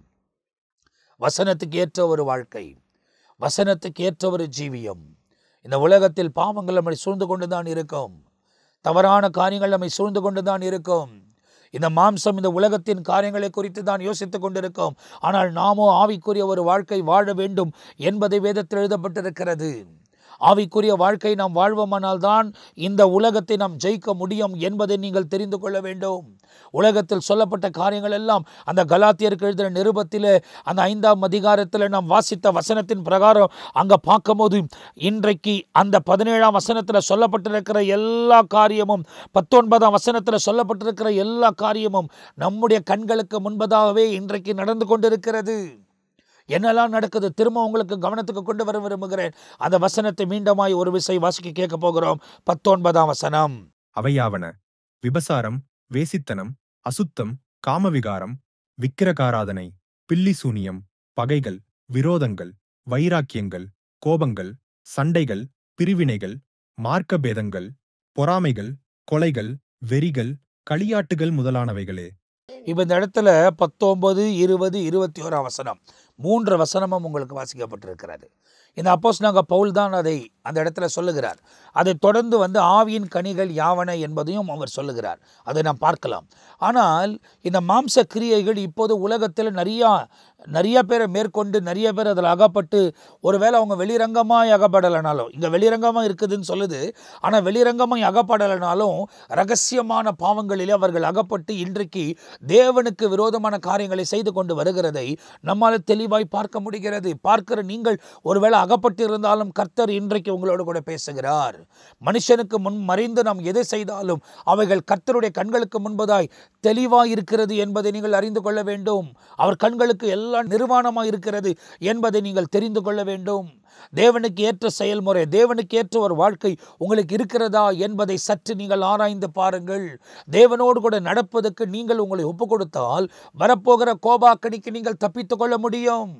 வசனத்துக்கு ஏற்ற ஒரு வாழ்க்கை, வசனத்துக்கு ஏற்ற ஒரு ஜீவியம். இந்த உலகத்தில் பாவங்கள் நம்மை சூழ்ந்து கொண்டுதான் இருக்கும், தவறான காரியங்கள் நம்மை சூழ்ந்து கொண்டுதான் இருக்கும். இந்த மாம்சம் இந்த உலகத்தின் காரியங்களை குறித்து தான் யோசித்துக் கொண்டிருக்கும். ஆனால் நாமோ ஆவிக்குரிய ஒரு வாழ்க்கை வாழ வேண்டும் என்பதை வேதத்தில் எழுதப்பட்டிருக்கிறது. ஆவிக்குரிய வாழ்க்கை நாம் வாழ்வோமானால் தான் இந்த உலகத்தை நாம் ஜெயிக்க முடியும் என்பதை நீங்கள் தெரிந்து கொள்ள வேண்டும். உலகத்தில் சொல்லப்பட்ட காரியங்கள் எல்லாம் அந்த கலாத்தியருக்கு எழுதின நிருபத்தில் அந்த 5ஆம் அதிகாரத்தில் நாம் வாசித்த வசனத்தின் பிரகாரம் அங்கே பார்க்கும்போது இன்றைக்கு அந்த 17ஆம் வசனத்தில் சொல்லப்பட்டிருக்கிற எல்லா காரியமும் 19ஆம் வசனத்தில் சொல்லப்பட்டிருக்கிற எல்லா காரியமும் நம்முடைய கண்களுக்கு முன்பதாகவே இன்றைக்கு நடந்து கொண்டிருக்கிறது. என்னெல்லாம் நடக்குது திரும்ப உங்களுக்கு கவனத்துக்கு கொண்டு வர விரும்புகிறேன். அந்த வசனத்தை மீண்டுமாய் ஒரு விசை வாசிக்க கேட்க போகிறோம். 19ஆம் வசனம். அவையாவன: விபசாரம், வேசித்தனம், அசுத்தம், காமவிகாரம், விக்கிரகாராதனை, பில்லிசூனியம், பகைகள், விரோதங்கள், வைராக்கியங்கள், கோபங்கள், சண்டைகள், பிரிவினைகள், மார்க்க பொறாமைகள், கொலைகள், வெறிகள், களியாட்டுகள் முதலானவைகளே. இப்போ இந்த இடத்துல 19, 20, 21 வசனம் 3 வசனமும் உங்களுக்கு வாசிக்கப்பட்டிருக்கிறது. இந்த அப்போஸ்தலனாகிய பவுல் தான் அதை அந்த இடத்துல சொல்லுகிறார். அதை தொடர்ந்து ஆவியின் கனிகள் யாவன என்பதையும் அவர் சொல்லுகிறார். அதை நாம் பார்க்கலாம். ஆனால் இந்த மாம்ச கிரியைகள் இப்போது உலகத்தில் நிறைய பேரை மேற்கொண்டு நிறைய பேர் அதில் அகப்பட்டு, ஒருவேளை அவங்க வெளிரங்கமாய் அகப்படலைனாலும், இங்கே வெளிரங்கமாக இருக்குதுன்னு சொல்லுது, ஆனால் வெளிரங்கமாய் அகப்படலைனாலும் இரகசியமான பாவங்களிலே அவர்கள் அகப்பட்டு இன்றைக்கு தேவனுக்கு விரோதமான காரியங்களை செய்து கொண்டு வருகிறதை நம்மால் தெளிவாய் பார்க்க முடிகிறது. பார்க்கிற நீங்கள் ஒருவேளை அகப்பட்டு இருந்தாலும் கர்த்தர் இன்றைக்கு உங்களோடு கூட பேசுகிறார். மனுஷனுக்கு முன் மறைந்து நாம் எதை செய்தாலும் அவைகள் கர்த்தருடைய கண்களுக்கு முன்பதாய் தெளிவாய் இருக்கிறது என்பதை நீங்கள் அறிந்து கொள்ள வேண்டும். அவர் கண்களுக்கு எல்லாம் நிர்வாணமாக இருக்கிறது என்பதை நீங்கள் தெரிந்து கொள்ள வேண்டும். தேவனுக்கு ஏற்ற செயல்முறை, தேவனுக்கு ஏற்ற ஒரு வாழ்க்கை உங்களுக்கு இருக்கிறதா என்பதை சற்று நீங்கள் ஆராய்ந்து பாருங்கள். தேவனோடு கூட நடப்பதற்கு நீங்கள் உங்களை ஒப்பு கொடுத்தால் வரப்போகிற கோபாக்கனிக்கு நீங்கள் தப்பித்துக் கொள்ள முடியும்.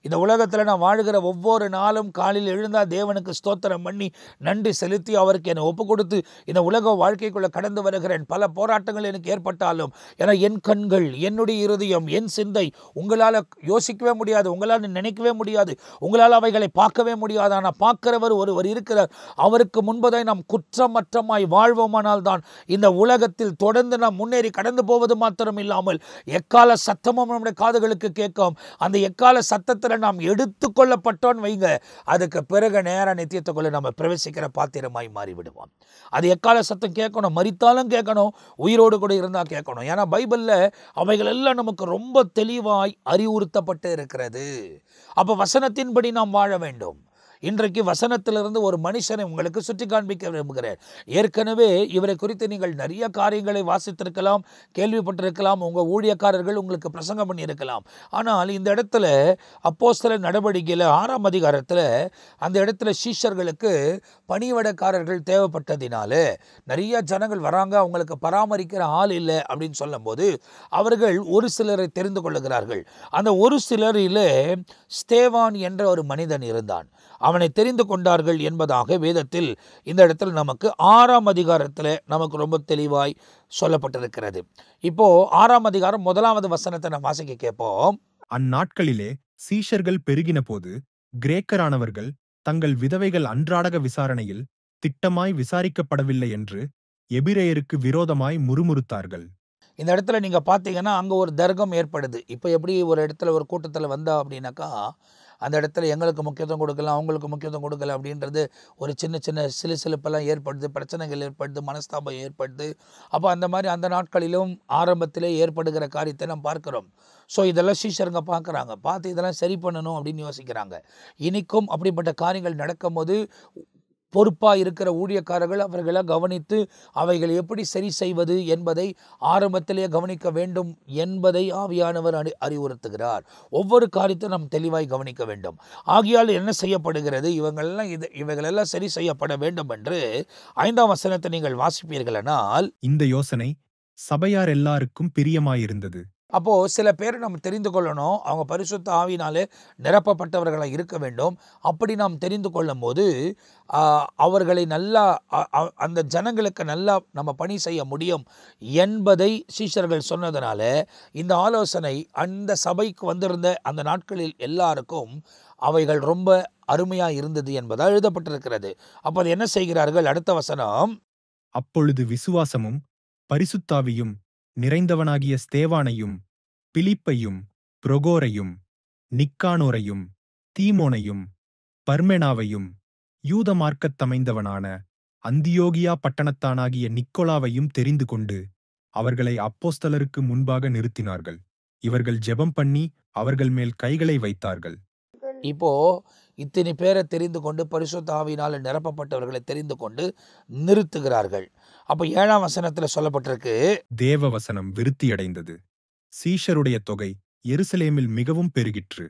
இந்த உலகத்தில் நான் வாழ்கிற ஒவ்வொரு நாளும் காலையில் எழுந்தால் தேவனுக்கு ஸ்தோத்திரம் பண்ணி நன்றி செலுத்தி அவருக்கு என்னை ஒப்பு கொடுத்து இந்த உலக வாழ்க்கைக்குள்ளே கடந்து வருகிறேன். பல போராட்டங்கள் எனக்கு ஏற்பட்டாலும், ஏன்னா என் கண்கள், என்னுடைய இருதயம், என் சிந்தை உங்களால் யோசிக்கவே முடியாது, உங்களால் நினைக்கவே முடியாது, உங்களால் அவைகளை பார்க்கவே முடியாது. ஆனால் பார்க்கிறவர் ஒருவர் இருக்கிறார். அவருக்கு முன்பதாய் நாம் குற்றமற்றமாய் வாழ்வோமானால் தான் இந்த உலகத்தில் தொடர்ந்து நாம் முன்னேறி கடந்து போவது மாத்திரம் இல்லாமல் எக்கால சத்தமும் நம்முடைய காதுகளுக்கு கேட்கும். அந்த எக்கால சத்தத்தில் நாம் எடுத்துக்கொள்ளப்பட்டோன்னு வைங்க, அதுக்கு பிறகு நேர நித்தியத்துக்குள்ள நம்ம பிரவேசிக்கிற பாத்திரமாய் மாறிவிடுவோம். அது எக்கால சத்தம் கேட்கணும், மரித்தாலும் கேட்கணும், உயிரோடு கூட இருந்தால் கேட்கணும். ஏன்னா பைபிளில் அவைகள் எல்லாம் நமக்கு ரொம்ப தெளிவாய் அறிவுறுத்தப்பட்டு இருக்கிறது. அப்போ வசனத்தின்படி நாம் வாழ வேண்டும். இன்றைக்கு வசனத்திலிருந்து ஒரு மனுஷனை உங்களுக்கு சுட்டி காண்பிக்க விரும்புகிறேன். ஏற்கனவே இவரை குறித்து நீங்கள் நிறைய காரியங்களை வாசித்திருக்கலாம், கேள்விப்பட்டிருக்கலாம், உங்கள் ஊழியக்காரர்கள் உங்களுக்கு பிரசங்கம் பண்ணியிருக்கலாம். ஆனால் இந்த இடத்துல அப்போஸ்தலர் நடவடிக்கையில் 6ஆம் அதிகாரத்தில் அந்த இடத்துல சீஷர்களுக்கு பணிவிடைக்காரர்கள் தேவைப்பட்டதினால நிறைய ஜனங்கள் வராங்க, அவங்களுக்கு பராமரிக்கிற ஆள் இல்லை அப்படின்னு சொல்லும்போது அவர்கள் ஒரு சிலரை தெரிந்து கொள்ளுகிறார்கள். அந்த ஒரு சிலரிலே ஸ்தேவான் என்ற ஒரு மனிதன் இருந்தான். அவனை தெரிந்து கொண்டார்கள் என்பதாக வேதத்தில் இந்த இடத்தில் நமக்கு 6ஆம் அதிகாரத்தில் நமக்கு ரொம்ப தெளிவாய் சொல்லப்பட்டிருக்கிறது. இப்போ 6ஆம் அதிகாரம் 1வது வசனத்தை நாம் வாசிக்க கேட்போம். அந்நாட்களிலே சீஷர்கள் பெருகின போது கிரேக்கரானவர்கள் தங்கள் விதவைகள் அன்றாடக விசாரணையில் திட்டமாய் விசாரிக்கப்படவில்லை என்று எபிரேயருக்கு விரோதமாய் முறுமுறுத்தார்கள். இந்த இடத்துல நீங்கள் பார்த்தீங்கன்னா அங்கே ஒரு தர்க்கம் ஏற்படுது. இப்போ எப்படி ஒரு இடத்துல ஒரு கூட்டத்தில் வந்தா அப்படின்னாக்கா அந்த இடத்துல எங்களுக்கு முக்கியத்துவம் கொடுக்கலாம், அவங்களுக்கு முக்கியத்துவம் கொடுக்கல அப்படின்றது ஒரு சின்ன சிலுசிலுப்பெல்லாம் ஏற்படுது, பிரச்சனைகள் ஏற்படுது, மனஸ்தாபம் ஏற்படுது. அப்போ அந்த மாதிரி அந்த நாட்களிலும் ஆரம்பத்திலே ஏற்படுகிற காரியத்தை நாம் பார்க்கிறோம். ஸோ இதெல்லாம் சீஷருங்க பார்க்குறாங்க, பார்த்து இதெல்லாம் சரி பண்ணணும் அப்படின்னு யோசிக்கிறாங்க. இனிக்கும் அப்படிப்பட்ட காரியங்கள் நடக்கும்போது பொறுப்பாக இருக்கிற ஊழியக்காரர்கள் அவர்களை கவனித்து அவைகள் எப்படி சரி செய்வது என்பதை ஆரம்பத்திலே கவனிக்க வேண்டும் என்பதை ஆவியானவர் அறிவுறுத்துகிறார். ஒவ்வொரு காரியத்தையும் நாம் தெளிவாய் கவனிக்க வேண்டும். ஆகையால் என்ன செய்யப்படுகிறது, இவைகளெல்லாம் சரி செய்யப்பட வேண்டும் என்று 5ஆம் வசனத்தை நீங்கள் வாசிப்பீர்களானால் இந்த யோசனை சபையார் எல்லாருக்கும் பிரியமாயிருந்தது. அப்போது சில பேரை நம்ம தெரிந்து கொள்ளணும், அவங்க பரிசுத்த ஆவியினாலே நிரப்பப்பட்டவர்களாக இருக்க வேண்டும். அப்படி நாம் தெரிந்து கொள்ளும் போது அவர்களை நல்லா அந்த ஜனங்களுக்கு நல்லா நம்ம பணி செய்ய முடியும் என்பதை சீஷர்கள் சொன்னதுனால இந்த ஆலோசனை அந்த சபைக்கு வந்திருந்த அந்த நாட்களில் எல்லாருக்கும் அவைகள் ரொம்ப அருமையாக இருந்தது என்பதாக எழுதப்பட்டிருக்கிறது. அப்போ அது என்ன செய்கிறார்கள், அடுத்த வசனம். அப்பொழுது விசுவாசமும் பரிசுத்தாவியும் நிறைந்தவனாகிய ஸ்தேவானையும் பிலிப்பையும் புரோகோரையும் நிக்கானோரையும் தீமோனையும் பர்மெனாவையும் யூத மார்க்கத்தமைந்தவனான அந்தியோகியா பட்டணத்தானாகிய நிக்கோலாவையும் தெரிந்து கொண்டு அவர்களை அப்போஸ்தலருக்கு முன்பாக நிறுத்தினார்கள். இவர்கள் ஜெபம் பண்ணி அவர்கள் மேல் கைகளை வைத்தார்கள். இப்போ இத்தனை பேரை தெரிந்து கொண்டு பரிசுத்த ஆவியினால் நிரப்பப்பட்டவர்களை தெரிந்து கொண்டு நிறுத்துகிறார்கள். அப்போ 7ஆம் வசனத்தில் சொல்லப்பட்டிருக்கு, தேவ வசனம் விருத்தியடைந்தது. சீஷருடைய தொகை எருசலேமில் மிகவும் பெருகிற்று.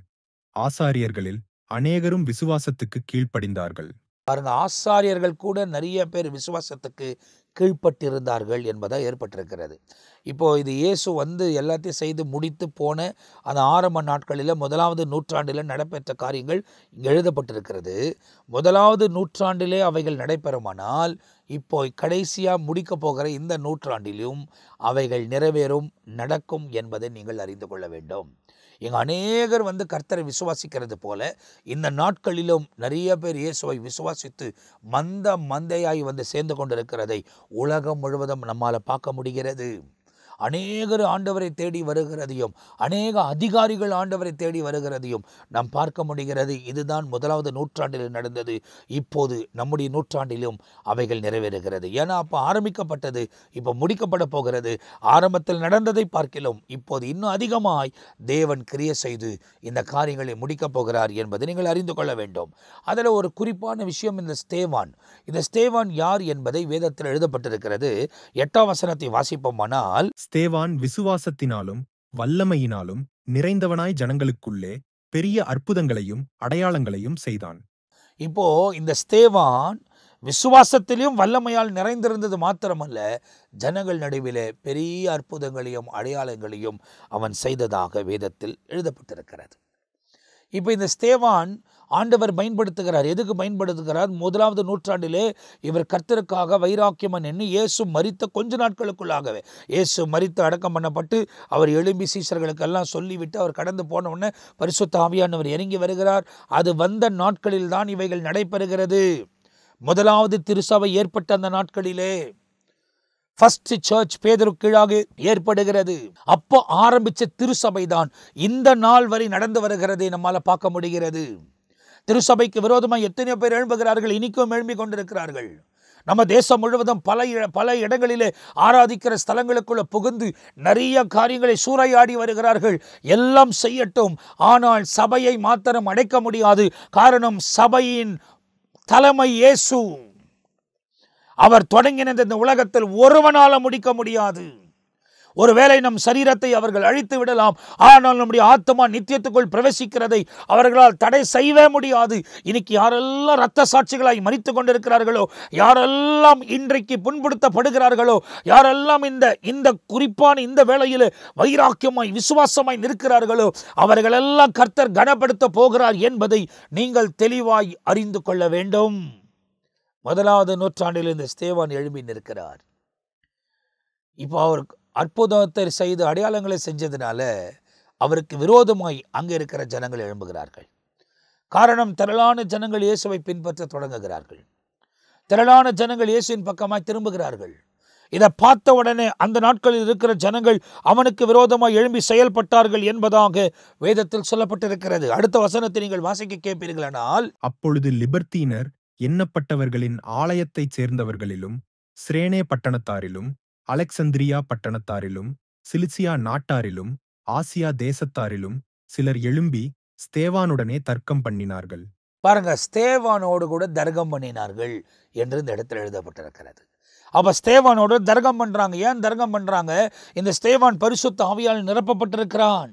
ஆசாரியர்களில் அநேகரும் விசுவாசத்துக்கு கீழ்ப்படிந்தார்கள். பாருங்க, ஆசாரியர்கள் கூட நிறைய பேர் விசுவாசத்துக்கு கீழ்ப்பட்டிருந்தார்கள் என்பதாக ஏற்பட்டிருக்கிறது. இப்போ இது இயேசு எல்லாத்தையும் செய்து முடித்து போன அந்த ஆரம்ப நாட்களில் 1வது நூற்றாண்டில் நடைபெற்ற காரியங்கள் இங்கே எழுதப்பட்டிருக்கிறது. 1வது நூற்றாண்டிலே அவைகள் நடைபெறுமானால் இப்போ கடைசியாக முடிக்க போகிற இந்த நூற்றாண்டிலும் அவைகள் நிறைவேறும், நடக்கும் என்பதை நீங்கள் அறிந்து கொள்ள வேண்டும். இங்கே அநேகர் கர்த்தரை விசுவாசிக்கிறது போல இந்த நாட்களிலும் நிறைய பேர் இயேசுவை விசுவாசித்து மந்தையாய் சேர்ந்து கொண்டிருக்கிறதை உலகம் முழுவதும் நம்மால் பார்க்க முடிகிறது. அநேகர் ஆண்டவரை தேடி வருகிறதையும் அநேக அதிகாரிகள் ஆண்டவரை தேடி வருகிறதையும் நாம் பார்க்க முடிகிறது. இதுதான் 1வது நூற்றாண்டில் நடந்தது. இப்போது நம்முடைய நூற்றாண்டிலும் அவைகள் நிறைவேறுகிறது. ஏன்னா அப்போ ஆரம்பிக்கப்பட்டது, இப்போ முடிக்கப்பட போகிறது. ஆரம்பத்தில் நடந்ததை பார்க்கலாம் இப்போது இன்னும் அதிகமாய் தேவன் கிரியை செய்து இந்த காரியங்களை முடிக்கப் போகிறார் என்பதை நீங்கள் அறிந்து கொள்ள வேண்டும். அதில் ஒரு குறிப்பான விஷயம் இந்த ஸ்தேவான் யார் என்பதை வேதத்தில் எழுதப்பட்டிருக்கிறது. 8ஆம் வசனத்தை வாசிப்போமானால், ஸ்தேவான் விசுவாசத்தினாலும் வல்லமையினாலும் நிறைந்தவனாய் ஜனங்களுக்குள்ளே பெரிய அற்புதங்களையும் அடையாளங்களையும் செய்தான். இப்போ இந்த ஸ்தேவான் விசுவாசத்திலும் வல்லமையால் நிறைந்திருந்தது மாத்திரமல்ல, ஜனங்கள் நடுவிலே பெரிய அற்புதங்களையும் அடையாளங்களையும் அவன் செய்ததாக வேதத்தில் எழுதப்பட்டிருக்கிறது. இப்போ இந்த ஸ்தேவான் ஆண்டவர் பயன்படுத்துகிறார். எதுக்கு பயன்படுத்துகிறார்? 1வது நூற்றாண்டிலே இவர் கர்த்தருக்காக வைராக்கியமன் என்று இயேசு மரித்த கொஞ்ச நாட்களுக்குள்ளாகவே, இயேசு மரித்து அடக்கம் பண்ணப்பட்டு அவர் எழும்பி சீஷர்களுக்கெல்லாம் சொல்லிவிட்டு அவர் கடந்து போன உடனே பரிசுத்த ஆவியானவர் இறங்கி வருகிறார். அது வந்த நாட்களில் தான் இவைகள் நடைபெறுகிறது. 1வது திருசபை ஏற்பட்ட அந்த நாட்களிலே ஃபர்ஸ்ட் சர்ச் பேதுரு கீழாக ஏற்படுகிறது. அப்போ ஆரம்பிச்ச திருசபை தான் இந்த நாள் வரை நடந்து வருகிறதை நம்மால் பார்க்க முடிகிறது. திருசபைக்கு விரோதமாக எத்தனையோ பேர் எழும்புகிறார்கள், இனிக்கும் எழும்பிக் கொண்டிருக்கிறார்கள். நம்ம தேசம் முழுவதும் பல இடங்களிலே ஆராதிக்கிற ஸ்தலங்களுக்குள்ள புகுந்து நிறைய காரியங்களை சூறையாடி வருகிறார்கள். எல்லாம் செய்யட்டும், ஆனால் சபையை மாத்திரம் அடைக்க முடியாது. காரணம், சபையின் தலைமை இயேசு. அவர் தொடங்கின இந்த உலகத்தில் ஒருவனால முடிக்க முடியாது. ஒருவேளை நம் சரீரத்தை அவர்கள் அழித்து விடலாம், ஆனால் நம்முடைய ஆத்மா நித்தியத்துக்குள் பிரவேசிக்கிறதை அவர்களால் தடை செய்யவே முடியாது. இன்னைக்கு யாரெல்லாம் இரத்த சாட்சிகளாய் மரித்து கொண்டிருக்கிறார்களோ, யாரெல்லாம் இன்றைக்கு புண்படுத்தப்படுகிறார்களோ, யாரெல்லாம் இந்த குறிப்பான இந்த வேளையில் வைராக்கியமாய் விசுவாசமாய் நிற்கிறார்களோ, அவர்களெல்லாம் கர்த்தர் கனப்படுத்த போகிறார் என்பதை நீங்கள் தெளிவாய் அறிந்து கொள்ள வேண்டும். 1வது நூற்றாண்டில் இந்த ஸ்தேவான் எழும்பி நிற்கிறார். இப்போ அவர் அற்புதத்தை செய்து அடையாளங்களை செஞ்சதுனால அவருக்கு விரோதமாய் அங்கே இருக்கிற ஜனங்கள் எழும்புகிறார்கள். காரணம், திரளான ஜனங்கள் இயேசுவை பின்பற்ற தொடங்குகிறார்கள். திரளான ஜனங்கள் இயேசுவின் பக்கமாய் திரும்புகிறார்கள். இதை பார்த்த உடனே அந்த நாட்களில் இருக்கிற ஜனங்கள் அவனுக்கு விரோதமாய் எழும்பி செயல்பட்டார்கள் என்பதாக வேதத்தில் சொல்லப்பட்டிருக்கிறது. அடுத்த வசனத்தை நீங்கள் வாசிக்க கேட்பீர்களானால், அப்பொழுது லிபர்த்தீனர் எண்ணப்பட்டவர்களின் ஆலயத்தைச் சேர்ந்தவர்களிலும் சிரேனே பட்டணத்தாரிலும் அலெக்சந்திரியா பட்டணத்தாரிலும் சிலிசியா நாட்டாரிலும் ஆசியா தேசத்தாரிலும் சிலர் எழும்பி ஸ்தேவானுடனே தர்க்கம் பண்ணினார்கள். பாருங்க, ஸ்தேவானோடு கூட தர்க்கம் பண்ணினார்கள் என்று இந்த இடத்தில் எழுதப்பட்டிருக்கிறது. அப்ப ஸ்தேவானோடு தர்க்கம் பண்றாங்க. ஏன் தர்க்கம் பண்றாங்க? இந்த ஸ்தேவான் பரிசுத்த ஆவியால் நிரப்பப்பட்டிருக்கிறான்.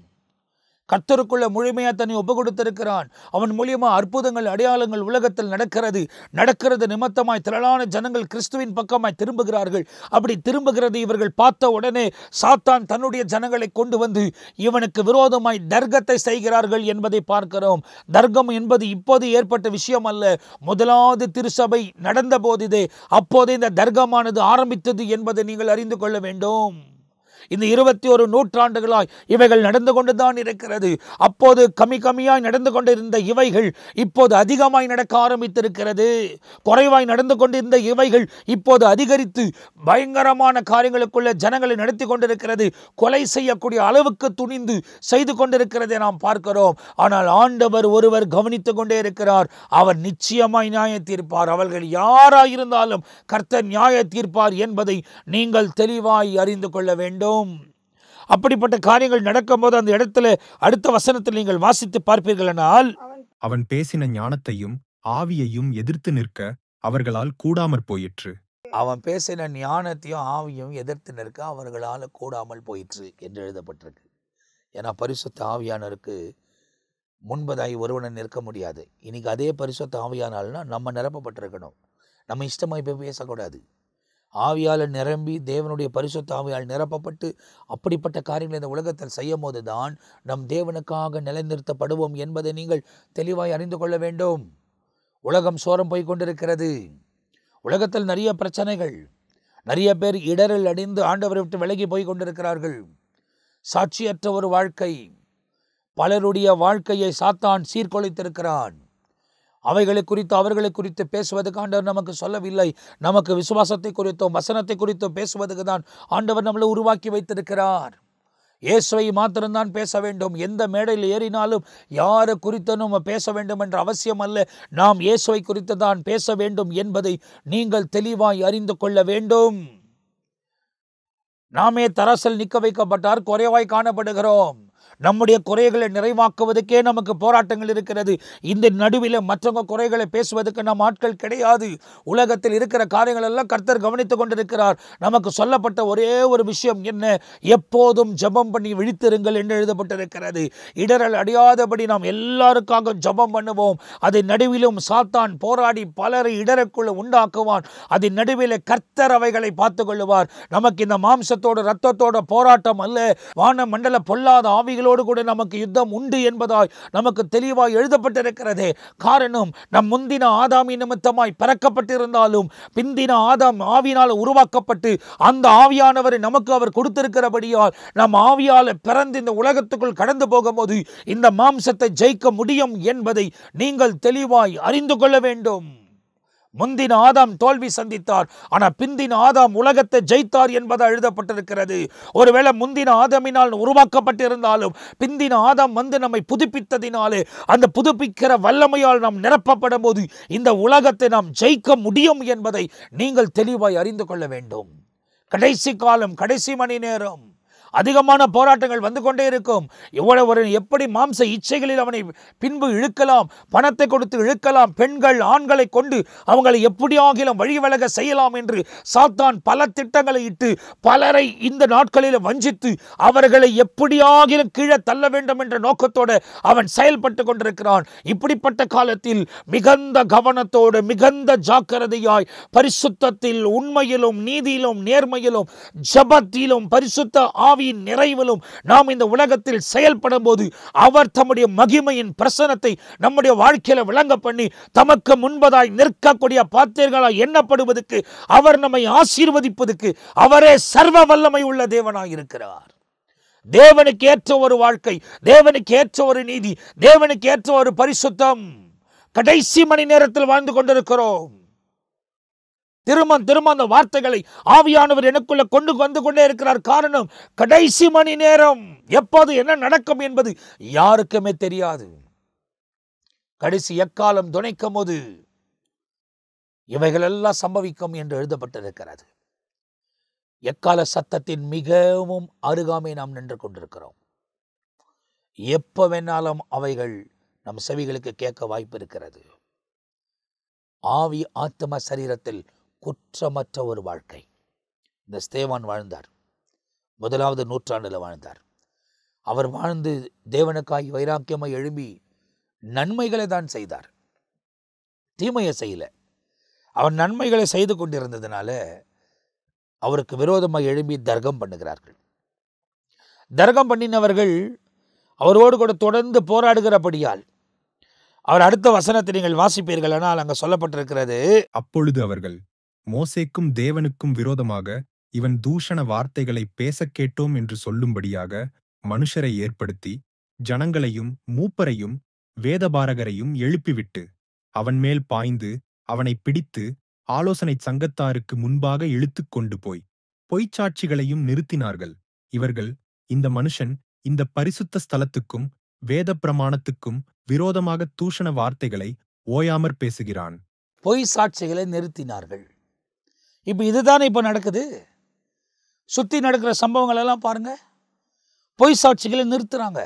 கர்த்தருக்குள்ள முழுமையாக தன்னை ஒப்பு கொடுத்திருக்கிறான். அவன் மூலியமா அற்புதங்கள் அடையாளங்கள் உலகத்தில் நடக்கிறது நிமித்தமாய் திரளான ஜனங்கள் கிறிஸ்துவின் பக்கமாய் திரும்புகிறார்கள். அப்படி திரும்புகிறது இவர்கள் பார்த்த உடனே சாத்தான் தன்னுடைய ஜனங்களை கொண்டு வந்து இவனுக்கு விரோதமாய் தர்க்கத்தை செய்கிறார்கள் என்பதை பார்க்கிறோம். தர்க்கம் என்பது இப்போது ஏற்பட்ட விஷயம் அல்ல. 1வது திருசபை நடந்த போதே அப்போதே இந்த தர்க்கமானது ஆரம்பித்தது என்பதை நீங்கள் அறிந்து கொள்ள வேண்டும். இந்த 21 நூற்றாண்டுகளாய் இவைகள் நடந்து கொண்டுதான் இருக்கிறது. அப்போது கம்மியாய் நடந்து கொண்டிருந்த இவைகள் இப்போது அதிகமாய் நடக்க ஆரம்பித்திருக்கிறது. குறைவாய் நடந்து கொண்டிருந்த இவைகள் இப்போது அதிகரித்து பயங்கரமான காரியங்களுக்குள்ள ஜனங்களை நடத்தி கொண்டிருக்கிறது. கொலை செய்யக்கூடிய அளவுக்கு துணிந்து செய்து கொண்டிருக்கிறதை நாம் பார்க்கிறோம். ஆனால் ஆண்டவர் ஒருவர் கவனித்துக் கொண்டே இருக்கிறார். அவர் நிச்சயமாய் நியாய தீர்ப்பார். அவர்கள் யாராயிருந்தாலும் கர்த்தர் நியாய தீர்ப்பார் என்பதை நீங்கள் தெளிவாய் அறிந்து கொள்ள வேண்டும். அப்படிப்பட்ட காரியங்கள் நடக்கும்போது அந்த இடத்துல அடுத்த வசனத்தில் நீங்கள் வாசித்து பார்ப்பீர்களானால், அவன் பேசின ஞானத்தையும் ஆவியையும் எதிர்த்து நிற்க அவர்களால் கூடாமற் போயிற்று. அவன் பேசின ஞானத்தையும் ஆவியும் எதிர்த்து நிற்க அவர்களால் கூடாமல் போயிற்று என்று எழுதப்பட்டிருக்கு. ஏன்னா பரிசுத்த ஆவியானருக்கு முன்பதாய் ஒருவனை நிற்க முடியாது. இன்னைக்கு அதே பரிசுத்த ஆவியானால்னா நம்ம நிரப்பப்பட்டிருக்கணும். நம்ம இஷ்டமாய் போய் பேசக்கூடாது. ஆவியால் நிரம்பி தேவனுடைய பரிசுத்த ஆவியால் நிரப்பப்பட்டு அப்படிப்பட்ட காரியங்களை இந்த உலகத்தில் செய்யும் போது தான் நம் தேவனுக்காக நிலைநிறுத்தப்படுவோம் என்பதை நீங்கள் தெளிவாய் அறிந்து கொள்ள வேண்டும். உலகம் சோரம் போய் கொண்டிருக்கிறது. உலகத்தில் நிறைய பிரச்சனைகள், நிறைய பேர் இடரில் அடைந்து ஆண்டவரை விட்டு விலகி போய் கொண்டிருக்கிறார்கள். சாட்சியற்ற ஒரு வாழ்க்கை, பலருடைய வாழ்க்கையை சாத்தான் சீர்குலைத்திருக்கிறான். அவைகளை குறித்து அவர்களை குறித்து பேசுவதற்கு ஆண்டவர் நமக்கு சொல்லவில்லை. நமக்கு விசுவாசத்தை குறித்தோ வசனத்தை குறித்தோ பேசுவதற்கு தான் ஆண்டவர் நம்மளை உருவாக்கி வைத்திருக்கிறார். இயேசுவை மாத்திரம்தான் பேச வேண்டும். எந்த மேடையில் ஏறினாலும் யாரை குறித்து நம்ம பேச வேண்டும் என்ற அவசியம் அல்ல. நாம் இயேசுவை குறித்து தான் பேச வேண்டும் என்பதை நீங்கள் தெளிவாய் அறிந்து கொள்ள வேண்டும். நாமே தராசில் நிற்க வைக்கப்பட்டார், குறைவாய் காணப்படுகிறோம். நம்முடைய குறைகளை நிறைவாக்குவதற்கே நமக்கு போராட்டங்கள் இருக்கிறது. இந்த நடுவில் மற்றவங்க குறைகளை பேசுவதற்கு நம் ஆட்கள் கிடையாது. உலகத்தில் இருக்கிற காரியங்கள் எல்லாம் கர்த்தர் கவனித்துக் கொண்டிருக்கிறார். நமக்கு சொல்லப்பட்ட ஒரே ஒரு விஷயம் என்ன? எப்போதும் ஜெபம் பண்ணி விழித்திருங்கள் என்று எழுதப்பட்டிருக்கிறது. இடரல் அடையாதபடி நாம் எல்லாருக்காக ஜெபம் பண்ணுவோம். அதை நடுவிலும் சாத்தான் போராடி பலரை இடருக்குள்ள உண்டாக்குவான். அதன் நடுவில் கர்த்தர் அவைகளை பார்த்து கொள்ளுவார். நமக்கு இந்த மாம்சத்தோடு இரத்தத்தோட போராட்டம் அல்ல, வான மண்டல பொல்லாத ஆவிகளோடு கூட நமக்கு யுத்தம் உண்டு என்பதாய் நமக்கு தெளிவாய் எழுதப்பட்டிருக்கிறது. காரணம், நம் முந்தின ஆதாமின் நிமித்தமாய் பிறக்கப்பட்டிருந்தாலும் பிந்தின ஆதாம் ஆவியினால் உருவாக்கப்பட்டு அந்த ஆவியானவரை நமக்கு அவர் கொடுத்திருக்கிறபடியால் நம் ஆவியால் பிறந்து இந்த உலகத்துக்குள் கடந்து போகும்போது இந்த மாம்சத்தை ஜெயிக்க முடியும் என்பதை நீங்கள் தெளிவாய் அறிந்து கொள்ள வேண்டும். முந்தின ஆதாம் தோல்வி சந்தித்தார், ஆனால் பிந்தின ஆதாம் உலகத்தை ஜெயித்தார் என்பது எழுதப்பட்டிருக்கிறது. ஒருவேளை முந்தின ஆதாமினால் உருவாக்கப்பட்டிருந்தாலும் பிந்தின ஆதாம் வந்து நம்மை புதுப்பித்ததினாலே அந்த புதுப்பிக்கிற வல்லமையால் நாம் நிரப்பப்படும் போது இந்த உலகத்தை நாம் ஜெயிக்க முடியும் என்பதை நீங்கள் தெளிவாய் அறிந்து கொள்ள வேண்டும். கடைசி காலம், கடைசி மணி நேரம், அதிகமான போராட்டங்கள் வந்து கொண்டே இருக்கும். ஒரு எப்படி மாம்ச இச்சைகளில் அவனை பின்பு இழுக்கலாம், பணத்தை கொடுத்து இழுக்கலாம், பெண்கள் ஆண்களை கொண்டு அவங்களை எப்படியாகிலும் வழிவிலக செய்யலாம் என்று சாத்தான் பல திட்டங்களை இட்டு பலரை இந்த நாட்களில் வஞ்சித்து அவர்களை எப்படியாகிலும் கீழே தள்ள வேண்டும் என்ற நோக்கத்தோடு அவன் செயல்பட்டு கொண்டிருக்கிறான். இப்படிப்பட்ட காலத்தில் மிகுந்த கவனத்தோடு மிகுந்த ஜாக்கிரதையாய் பரிசுத்தத்தில், உண்மையிலும், நீதியிலும், நேர்மையிலும், ஜபத்திலும், பரிசுத்த ஆவியின் நிறைவிலும் நாம் இந்த உலகத்தில் செயல்படும் போது அவர் தம்முடைய மகிமையின் பிரசன்னத்தை நம்முடைய வாழ்க்கையில விளங்க பண்ணி தமக்கு முன்பதாய் நிற்கக்கூடிய பாத்திரங்களாய் எண்ணப்படுவதற்கு, அவர் நம்மை ஆசீர்வதிப்பதற்கு அவரே சர்வ வல்லமை உள்ள தேவனாய் இருக்கிறார். தேவனுக்கு ஏற்ற ஒரு வாழ்க்கை, தேவனுக்கு ஏற்ற ஒரு நீதி, தேவனுக்கு ஏற்ற ஒரு பரிசுத்தம் கடைசி மணி நேரத்தில் வாழ்ந்து கொண்டிருக்கிறோம். திரும்ப அந்த வார்த்தைகளை ஆவியானவர் எனக்குள்ள கொண்டு வந்து கொண்டே இருக்கிறார். காரணம், கடைசி மணி நேரம், எப்போது என்ன நடக்கும் என்பது யாருக்குமே தெரியாது. கடைசி எக்காலம் துணைக்கும் போது இவைகள் எல்லாம் சம்பவிக்கும் என்று எழுதப்பட்டிருக்கிறது. எக்கால சத்தத்தின் மிகவும் அருகாமை நாம் நின்று கொண்டிருக்கிறோம். எப்ப வேணாலும் அவைகள் நம் செவிகளுக்கு கேட்க வாய்ப்பு இருக்கிறது. ஆவி, ஆத்ம, சரீரத்தில் குற்றமற்ற ஒரு வாழ்க்கை இந்த ஸ்தேவான் வாழ்ந்தார். 1வது நூற்றாண்டில் வாழ்ந்தார். அவர் வாழ்ந்து தேவனுக்காய் வைராக்கியமாய் எழும்பி நன்மைகளை தான் செய்தார், தீமையை செய்யல. அவர் நன்மைகளை செய்து கொண்டிருந்ததுனால அவருக்கு விரோதமாக எழும்பி தர்க்கம் பண்ணுகிறார்கள். தர்க்கம் பண்ணினவர்கள் அவரோடு கூட தொடர்ந்து போராடுகிறபடியால் அவர் அடுத்த வசனத்தை நீங்கள் வாசிப்பீர்கள். ஆனால் அங்க சொல்லப்பட்டிருக்கிறது, அப்பொழுது அவர்கள் மோசேக்கும் தேவனுக்கும் விரோதமாக இவன் தூஷண வார்த்தைகளை பேசக் கேட்டோம் என்று சொல்லும்படியாக மனுஷரை ஏற்படுத்தி ஜனங்களையும் மூப்பரையும் வேதபாரகரையும் எழுப்பிவிட்டு அவன் மேல் பாய்ந்து அவனை பிடித்து ஆலோசனை சங்கத்தாருக்கு முன்பாக இழுத்துக் கொண்டு போய் பொய்ச்சாட்சிகளையும் நிறுத்தினார்கள். இவர்கள், இந்த மனுஷன் இந்த பரிசுத்த ஸ்தலத்துக்கும் வேத பிரமாணத்துக்கும் விரோதமாக தூஷண வார்த்தைகளை ஓயாமற் பேசுகிறான். பொய் சாட்சிகளை நிறுத்தினார்கள். இப்ப இதுதானே இப்ப நடக்குது. சுத்தி நடக்கிற சம்பவங்கள் எல்லாம் பாருங்க. பொய் சாட்சிகளை நிறுத்துறாங்க.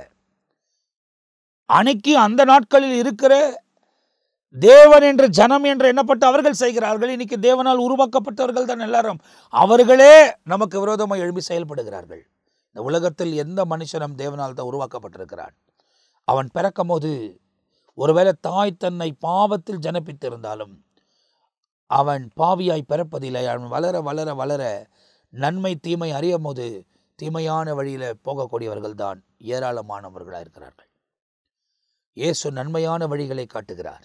அன்னைக்கு அந்த நாட்களில் இருக்கிற தேவன் என்ற ஜனம் என்று எண்ணப்பட்ட அவர்கள் செய்கிறார்கள். இன்னைக்கு தேவனால் உருவாக்கப்பட்டவர்கள் தான் எல்லாரும். அவர்களே நமக்கு விரோதமாக எழுப்பி செயல்படுகிறார்கள். இந்த உலகத்தில் எந்த மனுஷனும் தேவனால் தான் உருவாக்கப்பட்டிருக்கிறான். அவன் பிறக்கும் போது ஒருவேளை தாய் தன்னை பாவத்தில் ஜனப்பித்திருந்தாலும் அவன் பாவியாய் பிறப்பதில்லை. அவன் வளர வளர வளர நன்மை தீமை அறியும் போது தீமையான வழியில் போகக்கூடியவர்கள் தான் ஏராளமானவர்களாக இருக்கிறார்கள். இயேசு நன்மையான வழிகளை காட்டுகிறார்.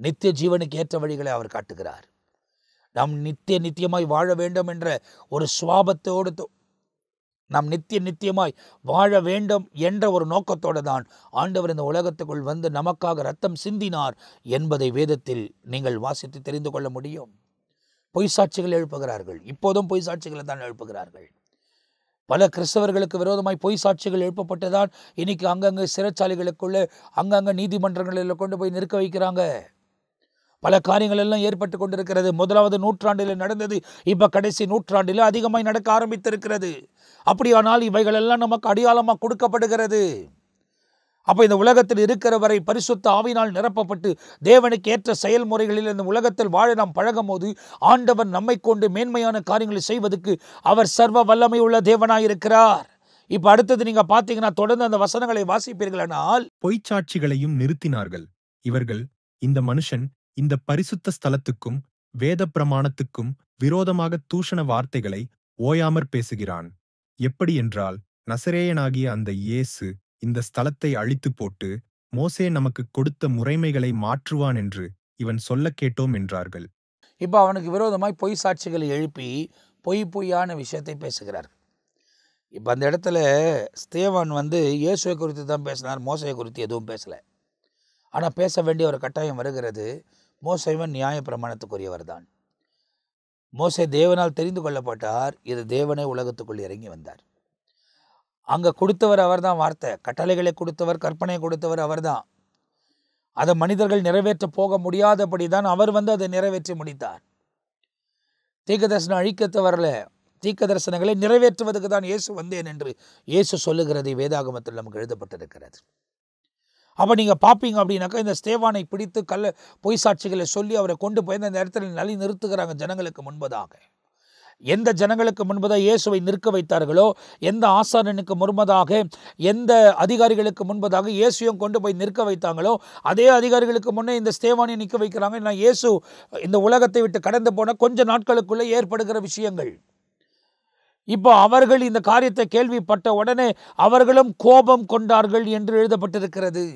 நித்திய ஜீவனுக்கு ஏற்ற வழிகளை அவர் காட்டுகிறார். நாம் நித்தியமாய் வாழ வேண்டும் என்ற ஒரு சுவாபத்தோடு நாம் நித்தியமாய் வாழ வேண்டும் என்ற ஒரு நோக்கத்தோடு தான் ஆண்டவர் இந்த உலகத்துக்குள் வந்து நமக்காக ரத்தம் சிந்தினார் என்பதை வேதத்தில் நீங்கள் வாசித்து தெரிந்து கொள்ள முடியும். பொய் சாட்சிகள் எழுப்புகிறார்கள். இப்போதும் பொய் சாட்சிகளை தான் எழுப்புகிறார்கள். பல கிறிஸ்தவர்களுக்கு விரோதமாய் பொய் சாட்சிகள் எழுப்பப்பட்டதான் இன்னைக்கு அங்கங்கே சிறைச்சாலைகளுக்குள்ள அங்கங்கே நீதிமன்றங்களில் கொண்டு போய் நிற்க வைக்கிறாங்க. பல காரியங்கள் எல்லாம் ஏற்பட்டு கொண்டிருக்கிறது. 1வது நூற்றாண்டில் நடந்தது இப்ப கடைசி நூற்றாண்டில் அதிகமாய் நடக்க ஆரம்பித்திருக்கிறது. அப்படியானால் இவைகள் எல்லாம் நமக்கு அடையாளமாக கொடுக்கப்படுகிறது. அப்ப இந்த உலகத்தில் இருக்கிற வரை பரிசுத்த ஆவியினால் நிரப்பப்பட்டு தேவனுக்கு ஏற்ற செயல்முறைகளில் இந்த உலகத்தில் வாழ நாம் பழகும் போது ஆண்டவர் நம்மை கொண்டு மேன்மையான காரியங்களை செய்வதற்கு அவர் சர்வ வல்லமை உள்ள தேவனாயிருக்கிறார். இப்ப அடுத்தது நீங்க பாத்தீங்கன்னா தொடர்ந்து அந்த வசனங்களை வாசிப்பீர்களானால், பொய்ச்சாட்சிகளையும் நிறுத்தினார்கள். இவர்கள், இந்த மனுஷன் இந்த பரிசுத்த ஸ்தலத்துக்கும் வேத பிரமாணத்துக்கும் விரோதமாக தூஷண வார்த்தைகளை ஓயாமற் பேசுகிறான். எப்படி என்றால், நசரேயனாகிய அந்த இயேசு இந்த ஸ்தலத்தை அழித்து போட்டு மோசே நமக்கு கொடுத்த முறைமைகளை மாற்றுவான் என்று இவன் சொல்ல கேட்டோம் என்றார்கள். இப்ப அவனுக்கு விரோதமாய் பொய் சாட்சிகளை எழுப்பி பொய்யான விஷயத்தை பேசுகிறார். இப்ப அந்த இடத்துல ஸ்தேவான் இயேசுவை குறித்து தான் பேசினார், மோசையை குறித்து எதுவும் பேசல. ஆனா பேச வேண்டிய ஒரு கட்டாயம் வருகிறது. மோசேவன் நியாய பிரமாணத்துக்குரியவர் தான். மோசே தேவனால் தெரிந்து கொள்ளப்பட்டார். இது தேவனே உலகத்துக்குள் இறங்கி வந்தார். அங்க கொடுத்தவர் அவர் தான். வார்த்தை கட்டளைகளை கொடுத்தவர், கற்பனை கொடுத்தவர் அவர் தான். அதை மனிதர்கள் நிறைவேற்ற போக முடியாதபடி தான் அவர் அதை நிறைவேற்றி முடித்தார். தீர்க்க தரிசனம் அழிக்கத்து வரல, தீர்க்க தரிசனங்களை நிறைவேற்றுவதற்கு தான் இயேசு வந்தேன் என்று இயேசு சொல்லுகிறது வேதாகமத்தில் நமக்கு எழுதப்பட்டிருக்கிறது. அப்போ நீங்கள் பார்ப்பீங்க அப்படின்னாக்கா இந்த ஸ்தேவானை பிடித்து பொய் சாட்சிகளை சொல்லி அவரை கொண்டு போய் அந்த இடத்துல நலி நிறுத்துகிறாங்க ஜனங்களுக்கு முன்பதாக. எந்த ஜனங்களுக்கு முன்பதாக இயேசுவை நிற்க வைத்தார்களோ, எந்த ஆசாரியனுக்கு முன்பதாக, எந்த அதிகாரிகளுக்கு முன்பதாக இயேசுவையும் கொண்டு போய் நிற்க வைத்தாங்களோ, அதே அதிகாரிகளுக்கு முன்னே இந்த ஸ்தேவானை நிற்க வைக்கிறாங்க. நான் இயேசு இந்த உலகத்தை விட்டு கடந்து போன கொஞ்ச நாட்களுக்குள்ளே ஏற்படுகிற விஷயங்கள். இப்போ அவர்கள் இந்த காரியத்தை கேள்விப்பட்ட உடனே அவர்களும் கோபம் கொண்டார்கள் என்று எழுதப்பட்டிருக்கிறது.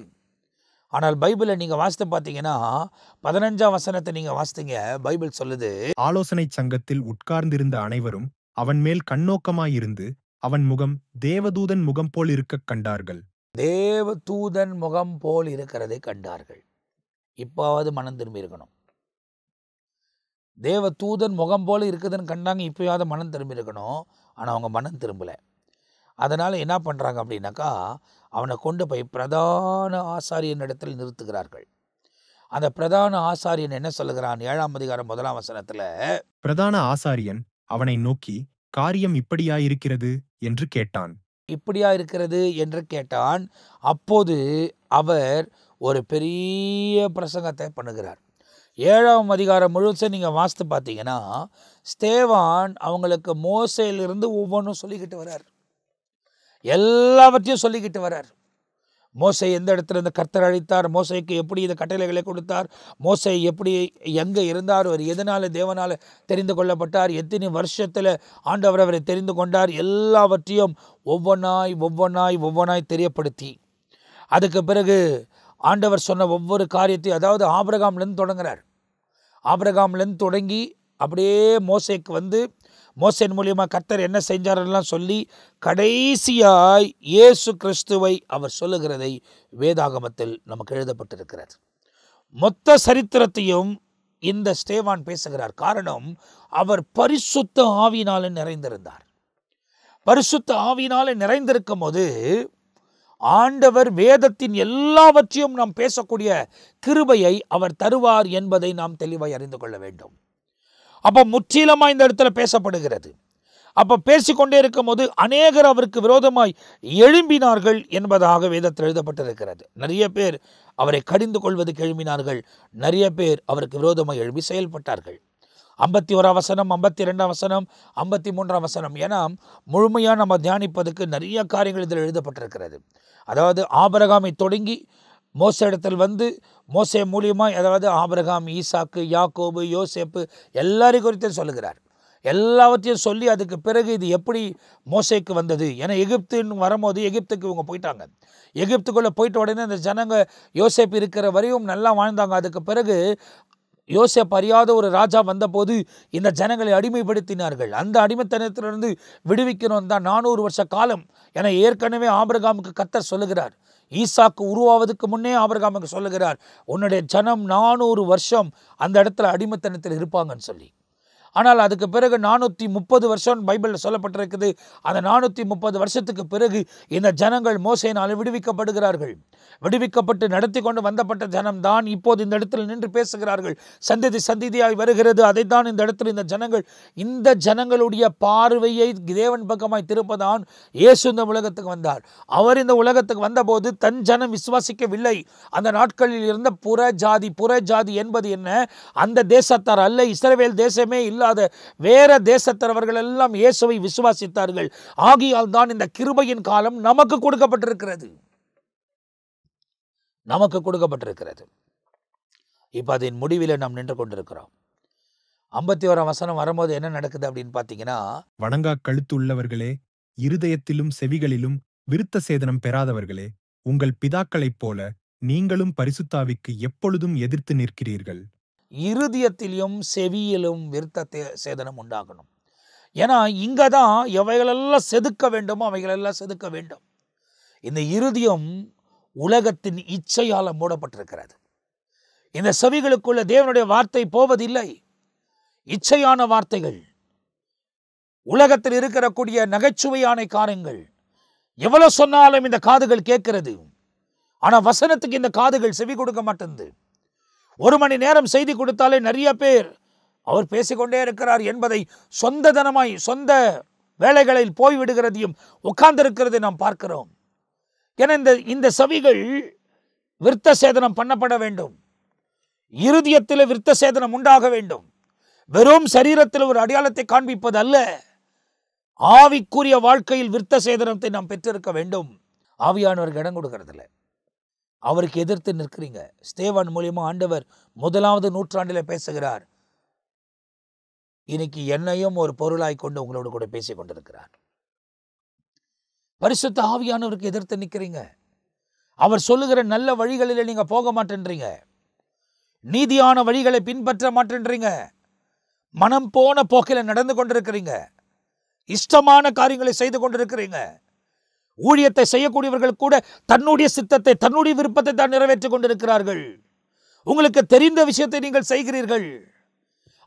ஆனால் பைபிளை நீங்க வாசித்து பார்த்தீங்கன்னா 15ஆம் வசனத்தை நீங்க வாசித்தீங்க. பைபிள் சொல்லுது, ஆலோசனை சங்கத்தில் உட்கார்ந்திருந்த அனைவரும் அவன் மேல் கண்ணோக்கமாயிருந்து அவன் முகம் தேவதூதன் முகம் போல் இருக்க கண்டார்கள். தேவதூதன் முகம் போல் இருக்கிறதை கண்டார்கள். இப்பாவது மனம் திரும்பி இருக்கணும். தேவதூதன் முகம் போல இருக்குதுன்னு கண்டாங்க, இப்பயாவது மனம் திரும்பி இருக்கணும். ஆனால் அவங்க மனம் திரும்பலை. அதனால் என்ன பண்ணுறாங்க அப்படின்னாக்கா, அவனை கொண்டு போய் பிரதான ஆசாரியன் இடத்தில் நிறுத்துகிறார்கள். அந்த பிரதான ஆசாரியன் என்ன சொல்லுகிறான்? 7ஆம் அதிகாரம் 1ஆம் வசனத்தில், பிரதான ஆசாரியன் அவனை நோக்கி, காரியம் இப்படியாயிருக்கிறது என்று கேட்டான். இப்படியா இருக்கிறது என்று கேட்டான். அப்போது அவர் ஒரு பெரிய பிரசங்கத்தை பண்ணுகிறார். 7ஆம் அதிகாரம் முழுசும் நீங்கள் வாசித்து பார்த்தீங்கன்னா, ஸ்தேவான் அவங்களுக்கு மோசையிலிருந்து ஒவ்வொன்றும் சொல்லிக்கிட்டு வர்றார். எல்லாவற்றையும் சொல்லிக்கிட்டு வர்றார். மோசை எந்த இடத்துல இருந்து கர்த்தர் அழைத்தார், மோசைக்கு எப்படி இந்த கட்டளைகளை கொடுத்தார், மோசை எப்படி எங்கே இருந்தார், அவர் எதனால் தேவனால் தெரிந்து கொள்ளப்பட்டார், எத்தனை வருஷத்தில் ஆண்டவர் அவரை தெரிந்து கொண்டார், எல்லாவற்றையும் ஒவ்வொன்றாய் தெரியப்படுத்தி, அதுக்கு பிறகு ஆண்டவர் சொன்ன ஒவ்வொரு காரியத்தையும், அதாவது ஆபிரகாம்லேருந்து தொடங்குறார். ஆபிரகாம்லேருந்து தொடங்கி அப்படியே மோசைக்கு மோசேயின் மூலியமா கர்த்தர் என்ன செஞ்சாரெல்லாம் சொல்லி கடைசியாய் இயேசு கிறிஸ்துவை அவர் சொல்லுகிறதை வேதாகமத்தில் நமக்கு எழுதப்பட்டிருக்கிறது. மொத்த சரித்திரத்தையும் இந்த ஸ்தேவான் பேசுகிறார். காரணம், அவர் பரிசுத்த ஆவியினாலே நிறைந்திருந்தார். பரிசுத்த ஆவியினாலே நிறைந்திருக்கும் போது ஆண்டவர் வேதத்தின் எல்லாவற்றையும் நாம் பேசக்கூடிய கிருபையை அவர் தருவார் என்பதை நாம் தெளிவாய் அறிந்து கொள்ள வேண்டும். அப்ப முற்றிலுமா இந்த இடத்துல பேசப்படுகிறது. அப்ப பேசிக்கொண்டே இருக்கும் போது அநேகர் அவருக்கு விரோதமாய் எழும்பினார்கள் என்பதாக வேதத்தில் எழுதப்பட்டிருக்கிறது. நிறைய பேர் அவரை கடிந்து கொள்வதற்கு எழும்பினார்கள். நிறைய பேர் அவருக்கு விரோதமாய் எழும்பி செயல்பட்டார்கள். 51 வசனம், 52 வசனம், 53 வசனம் என முழுமையாக நம்ம தியானிப்பதற்கு நிறைய காரியங்கள் இதில் எழுதப்பட்டிருக்கிறது. அதாவது ஆபிரகாமை தொடங்கி மோசே இடத்தில் வந்து மோசே மூலியமாய், அதாவது ஆபிரகாம், ஈசாக்கு, யாக்கோபு, யோசேப்பு எல்லாரையும் குறித்து சொல்லுகிறார். எல்லாவற்றையும் சொல்லி அதுக்கு பிறகு இது எப்படி மோசேக்கு வந்தது. ஏன்னா எகிப்துன்னு வரும்போது எகிப்துக்கு இவங்க போயிட்டாங்க. எகிப்துக்குள்ளே போயிட்ட உடனே அந்த ஜனங்க யோசேப்பு இருக்கிற வரையும் நல்லா வாழ்ந்தாங்க. அதுக்கு பிறகு யோசேப்பு அறியாத ஒரு ராஜா வந்தபோது இந்த ஜனங்களை அடிமைப்படுத்தினார்கள். அந்த அடிமைத்தனத்திலிருந்து விடுவிக்கணும் தான் 400 வருஷ காலம். என ஏற்கனவே ஆபிரகாமுக்கு கர்த்தர் சொல்லுகிறார். ஈசாக்கு உருவாவதுக்கு முன்னே ஆபிரகாமுக்கு சொல்லுகிறார், உன்னுடைய ஜனம் 400 வருஷம் அந்த இடத்துல அடிமைத்தனத்தில் இருப்பாங்கன்னு சொல்லி. ஆனால் அதுக்கு பிறகு 430 வருஷம் பைபிளில் சொல்லப்பட்டிருக்குது. அந்த 430 வருஷத்துக்கு பிறகு இந்த ஜனங்கள் மோசேயினால் விடுவிக்கப்படுகிறார்கள். விடுவிக்கப்பட்டு நடத்தி கொண்டு வந்தப்பட்ட ஜனம்தான் இப்போது இந்த இடத்தில் நின்று பேசுகிறார்கள். சந்ததி சந்ததியாய் வருகிறது. அதைத்தான் இந்த இடத்தில் இந்த ஜனங்களுடைய பார்வையை தேவன் பக்கமாய் திருப்பதான் இயேசு இந்த உலகத்துக்கு வந்தார். அவர் இந்த உலகத்துக்கு வந்தபோது தன் ஜனம் விசுவாசிக்கவில்லை. அந்த நாட்களில் இருந்த புற ஜாதி என்பது என்ன? அந்த தேசத்தார் அல்ல, இஸ்ரவேல் தேசமே இல்லாத வேற தேசத்தவர்கள் எல்லாம் இயேசுவை விசுவாசித்தார்கள். ஆகையால் தான் இந்த கிருபையின் காலம் நமக்கு கொடுக்கப்பட்டிருக்கிறது. இப்ப அதன் முடிவில் நாம் நின்று கொண்டிருக்கிறோம். 51 வசனம் வரும்போது என்ன நடக்குது அப்படின்னு பாத்தீங்கன்னா, வணங்கா கழுத்து உள்ளவர்களே, இருதயத்திலும் செவிகளிலும் விருத்த சேதனம் பெறாதவர்களே, உங்கள் பிதாக்களைப் போல நீங்களும் பரிசுத்தாவிக்கு எப்பொழுதும் எதிர்த்து நிற்கிறீர்கள். இருதயத்திலும் செவியிலும் விருத்த சேதனம் உண்டாகணும். ஏன்னா இங்கதான் எவைகளெல்லாம் செதுக்க வேண்டுமோ அவைகளெல்லாம் செதுக்க வேண்டும். இந்த இருதயம் உலகத்தின் இச்சையால மூடப்பட்டிருக்கிறது. இந்த செவிகளுக்குள்ள தேவனுடைய வார்த்தை போவதில்லை. இச்சையான வார்த்தைகள், உலகத்தில் இருக்கக்கூடிய நகைச்சுவையான காரியங்கள், எவ்வளவு சொன்னாலும் இந்த காதுகள் கேட்கிறது. ஆனா வசனத்துக்கு இந்த காதுகள் செவி கொடுக்க மாட்டேங்குது. 1 மணி நேரம் செய்தி கொடுத்தாலே நிறைய பேர் அவர் பேசிக்கொண்டே இருக்கிறார் என்பதை சொந்த தனமாய் சொந்த வேலைகளில் போய்விடுகிறதையும் உட்கார்ந்திருக்கிறதை நாம் பார்க்கிறோம். என இந்த செவிகள் விருத்த சேதனம் பண்ணப்பட வேண்டும். இருதயத்தில் விருத்த சேதனம் உண்டாக வேண்டும். வெறும் சரீரத்தில் ஒரு அடையாளத்தை காண்பிப்பது அல்ல, ஆவிக்குரிய வாழ்க்கையில் விருத்த சேதனத்தை நாம் பெற்றிருக்க வேண்டும். ஆவியானவருக்கு இடம் கொடுக்கறதில்லை, அவருக்கு எதிர்த்து நிற்கிறீங்க. ஸ்தேவான் மூலியமா ஆண்டவர் 1வது நூற்றாண்டில் பேசுகிறார். இன்னைக்கு என்னையும் ஒரு பொருளாய் கொண்டு உங்களோடு கூட பேசிக் கொண்டிருக்கிறார். பரிசுத்த ஆவியானவருக்கு எதிர்த்து நிற்கிறீங்க. அவர் சொல்லுகிற நல்ல வழிகளில் நீங்க போக மாட்டேன்றீங்க. நீதியான வழிகளை பின்பற்ற மாட்டேன்றீங்க. மனம் போன போக்கில நடந்து கொண்டிருக்கிறீங்க. இஷ்டமான காரியங்களை செய்து கொண்டிருக்கிறீங்க. ஊழியத்தை செய்யக்கூடியவர்கள் கூட தன்னுடைய சித்தத்தை, தன்னுடைய விருப்பத்தை தான் நிறைவேற்றிக் கொண்டிருக்கிறார்கள். உங்களுக்கு தெரிந்த விஷயத்தை நீங்கள் செய்கிறீர்கள்.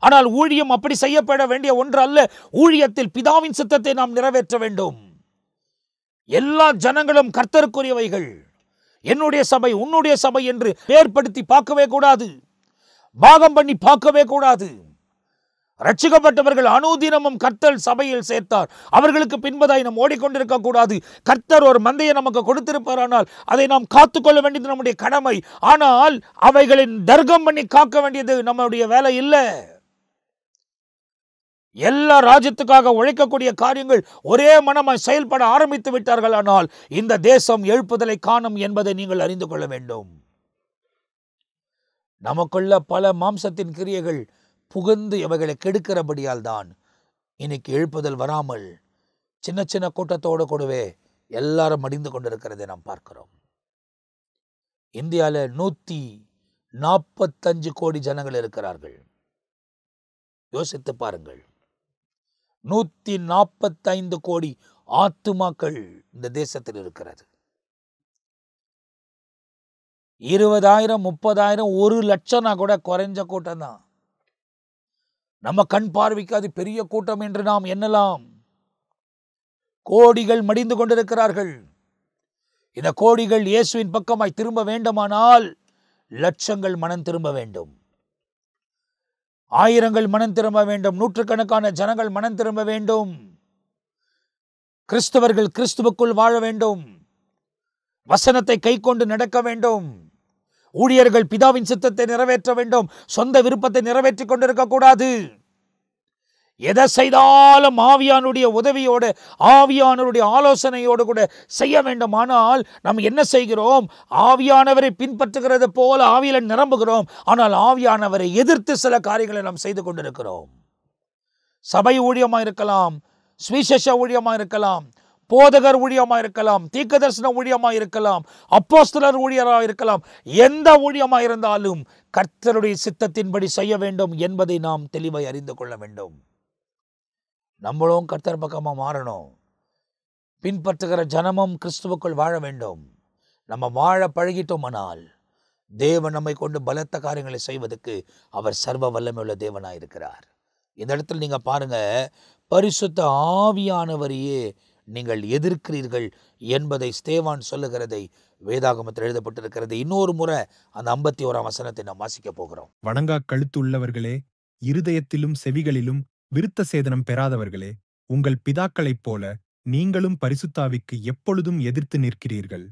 ஆனால் ஊழியம் அப்படி செய்யப்பட வேண்டிய ஒன்று அல்ல. ஊழியத்தில் பிதாவின் சித்தத்தை நாம் நிறைவேற்ற வேண்டும். எல்லா ஜனங்களும் கர்த்தருக்குரியவைகள். என்னுடைய சபை, உன்னுடைய சபை என்று ஏற்படுத்தி பார்க்கவே கூடாது. பாகம் பண்ணி பார்க்கவே கூடாது. ரட்சிக்கப்பட்டவர்கள் அனுதினமும் கர்த்தர் சபையில் சேர்த்தார். அவர்களுக்கு பின்பதாய் நாம் ஓடிக்கொண்டிருக்க கூடாது. கர்த்தர் ஒரு மந்தையை நமக்கு கொடுத்திருப்பாரானால் அதை நாம் காத்துக்கொள்ள வேண்டியது நம்முடைய கடமை. ஆனால் அவைகளின் தர்க்கம் பண்ணி காக்க வேண்டியது நம்முடைய வேலை இல்லை. எல்லா ராஜ்யத்துக்காக உழைக்கக்கூடிய காரியங்கள் ஒரே மனமாய் செயல்பட ஆரம்பித்து விட்டார்கள். ஆனால் இந்த தேசம் எழுப்புதலை காணும் என்பதை நீங்கள் அறிந்து கொள்ள வேண்டும். நமக்குள்ள பல மாம்சத்தின் கிரியைகள் புகுந்து இவைகளை கெடுக்கிறபடியால் தான் இன்னைக்கு எழுப்புதல் வராமல் சின்ன சின்ன கூட்டத்தோடு கூடவே எல்லாரும் மடிந்து கொண்டிருக்கிறதை நாம் பார்க்கிறோம். இந்தியாவில் 145 கோடி ஜனங்கள் இருக்கிறார்கள். யோசித்து பாருங்கள். 145 கோடி ஆத்துமாக்கள் இந்த தேசத்தில் இருக்கிறது. 20,000 30,000 1,00,000 கூட குறைஞ்ச கூட்டம் தான். நம்ம கண் பார்வைக்கு அது பெரிய கூட்டம் என்று நாம் எண்ணலாம். கோடிகள் மடிந்து கொண்டிருக்கிறார்கள். இந்த கோடிகள் இயேசுவின் பக்கமாய் திரும்ப வேண்டுமானால் லட்சங்கள் மனம் திரும்ப வேண்டும், ஆயிரங்கள் மனம் திரும்ப வேண்டும், நூற்றுக்கணக்கான ஜனங்கள் மனம் திரும்ப வேண்டும். கிறிஸ்தவர்கள் கிறிஸ்துவுக்குள் வாழ வேண்டும், வசனத்தை கைக்கொண்டு நடக்க வேண்டும். ஊழியர்கள் பிதாவின் சித்தத்தை நிறைவேற்ற வேண்டும், சொந்த விருப்பத்தை நிறைவேற்றிக் கொண்டிருக்க கூடாது. எதை செய்தாலும் ஆவியானுடைய உதவியோடு, ஆவியானவருடைய ஆலோசனையோடு கூட செய்ய வேண்டுமானால் நாம் என்ன செய்கிறோம்? ஆவியானவரை பின்பற்றுகிறது போல ஆவியில நிரம்புகிறோம். ஆனால் ஆவியானவரை எதிர்த்து சில காரியங்களை நாம் செய்து கொண்டிருக்கிறோம். சபை ஊழியமா இருக்கலாம், சுவிசேஷ ஊழியமா இருக்கலாம், போதகர் ஊழியமா இருக்கலாம், தீர்க்கதரிசன ஊழியமா இருக்கலாம், அப்போஸ்தலர் ஊழியரா இருக்கலாம். எந்த ஊழியமா இருந்தாலும் கர்த்தருடைய சித்தத்தின்படி செய்ய வேண்டும் என்பதை நாம் தெளிவாய் அறிந்து கொள்ள வேண்டும். நம்மளும் கர்த்தர் பக்கமா மாறணும். பின்பற்றுகிற ஜனமும் கிறிஸ்துவுக்குள் வாழ வேண்டும். நம்ம வாழ பழகிட்டோமானால் தேவன் நம்மை கொண்டு பலத்த காரியங்களை செய்வதற்கு அவர் சர்வ வல்லமையுள்ள தேவனாயிருக்கிறார். இந்த இடத்துல நீங்க பாருங்க, பரிசுத்த ஆவியானவரையே நீங்கள் எதிர்க்கிறீர்கள் என்பதை ஸ்தேவான் சொல்லுகிறதை வேதாகமத்தில் எழுதப்பட்டிருக்கிறது. இன்னொரு முறை அந்த 51ஆம் வசனத்தை நாம் வாசிக்க போகிறோம். வணங்கா கழுத்துள்ளவர்களே, இருதயத்திலும் செவிகளிலும் விருத்த சேதனம் பெறாதவர்களே, உங்கள் பிதாக்களைப் போல நீங்களும் பரிசுத்தாவிக்கு எப்பொழுதும் எதிர்த்து நிற்கிறீர்கள்.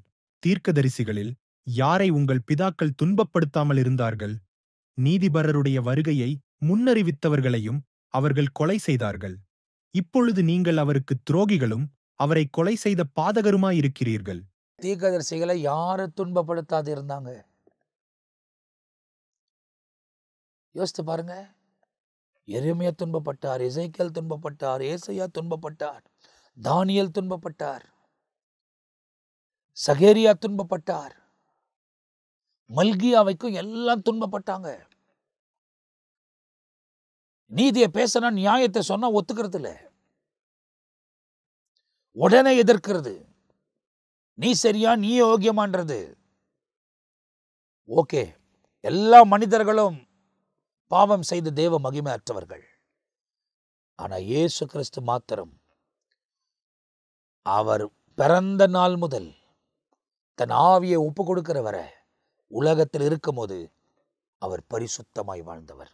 தீர்க்கதரிசிகளில் யாரை உங்கள் பிதாக்கள் துன்பப்படுத்தாமல் இருந்தார்கள்? நீதிபரருடைய வருகையை முன்னறிவித்தவர்களையும் அவர்கள் கொலை செய்தார்கள். இப்பொழுது நீங்கள் அவருக்கு துரோகிகளும் அவரை கொலை செய்த பாதகருமாயிருக்கிறீர்கள். தீர்க்கதரிசிகளை யாரு துன்பப்படுத்தாது இருந்தாங்க? யோசித்து பாருங்க. எரேமியா துன்பப்பட்டார், எசேக்கியேல் துன்பப்பட்டார், ஏசாயா துன்பப்பட்டார், தானியேல் துன்பப்பட்டார், சகேரியா துன்பப்பட்டார், மல்கியா வைக்கும் எல்லாம் துன்பப்பட்டாங்க. நீதியை பேசினா, நியாயத்தை சொன்னா ஒத்துக்கிறது இல்லை, உடனே எதிர்க்கிறது. நீ சரியா, நீ யோகியமான்றது. ஓகே, எல்லா மனிதர்களும் பாவம் செய்து தேவ மகிமை அற்றவர்கள். ஆனா இயேசு கிறிஸ்து மாத்திரம் அவர் பிறந்த நாள் முதல் தன் ஆவியை ஒப்பு கொடுக்கிற வரை உலகத்தில் இருக்கும் போது அவர் பரிசுத்தமாய் வாழ்ந்தவர்.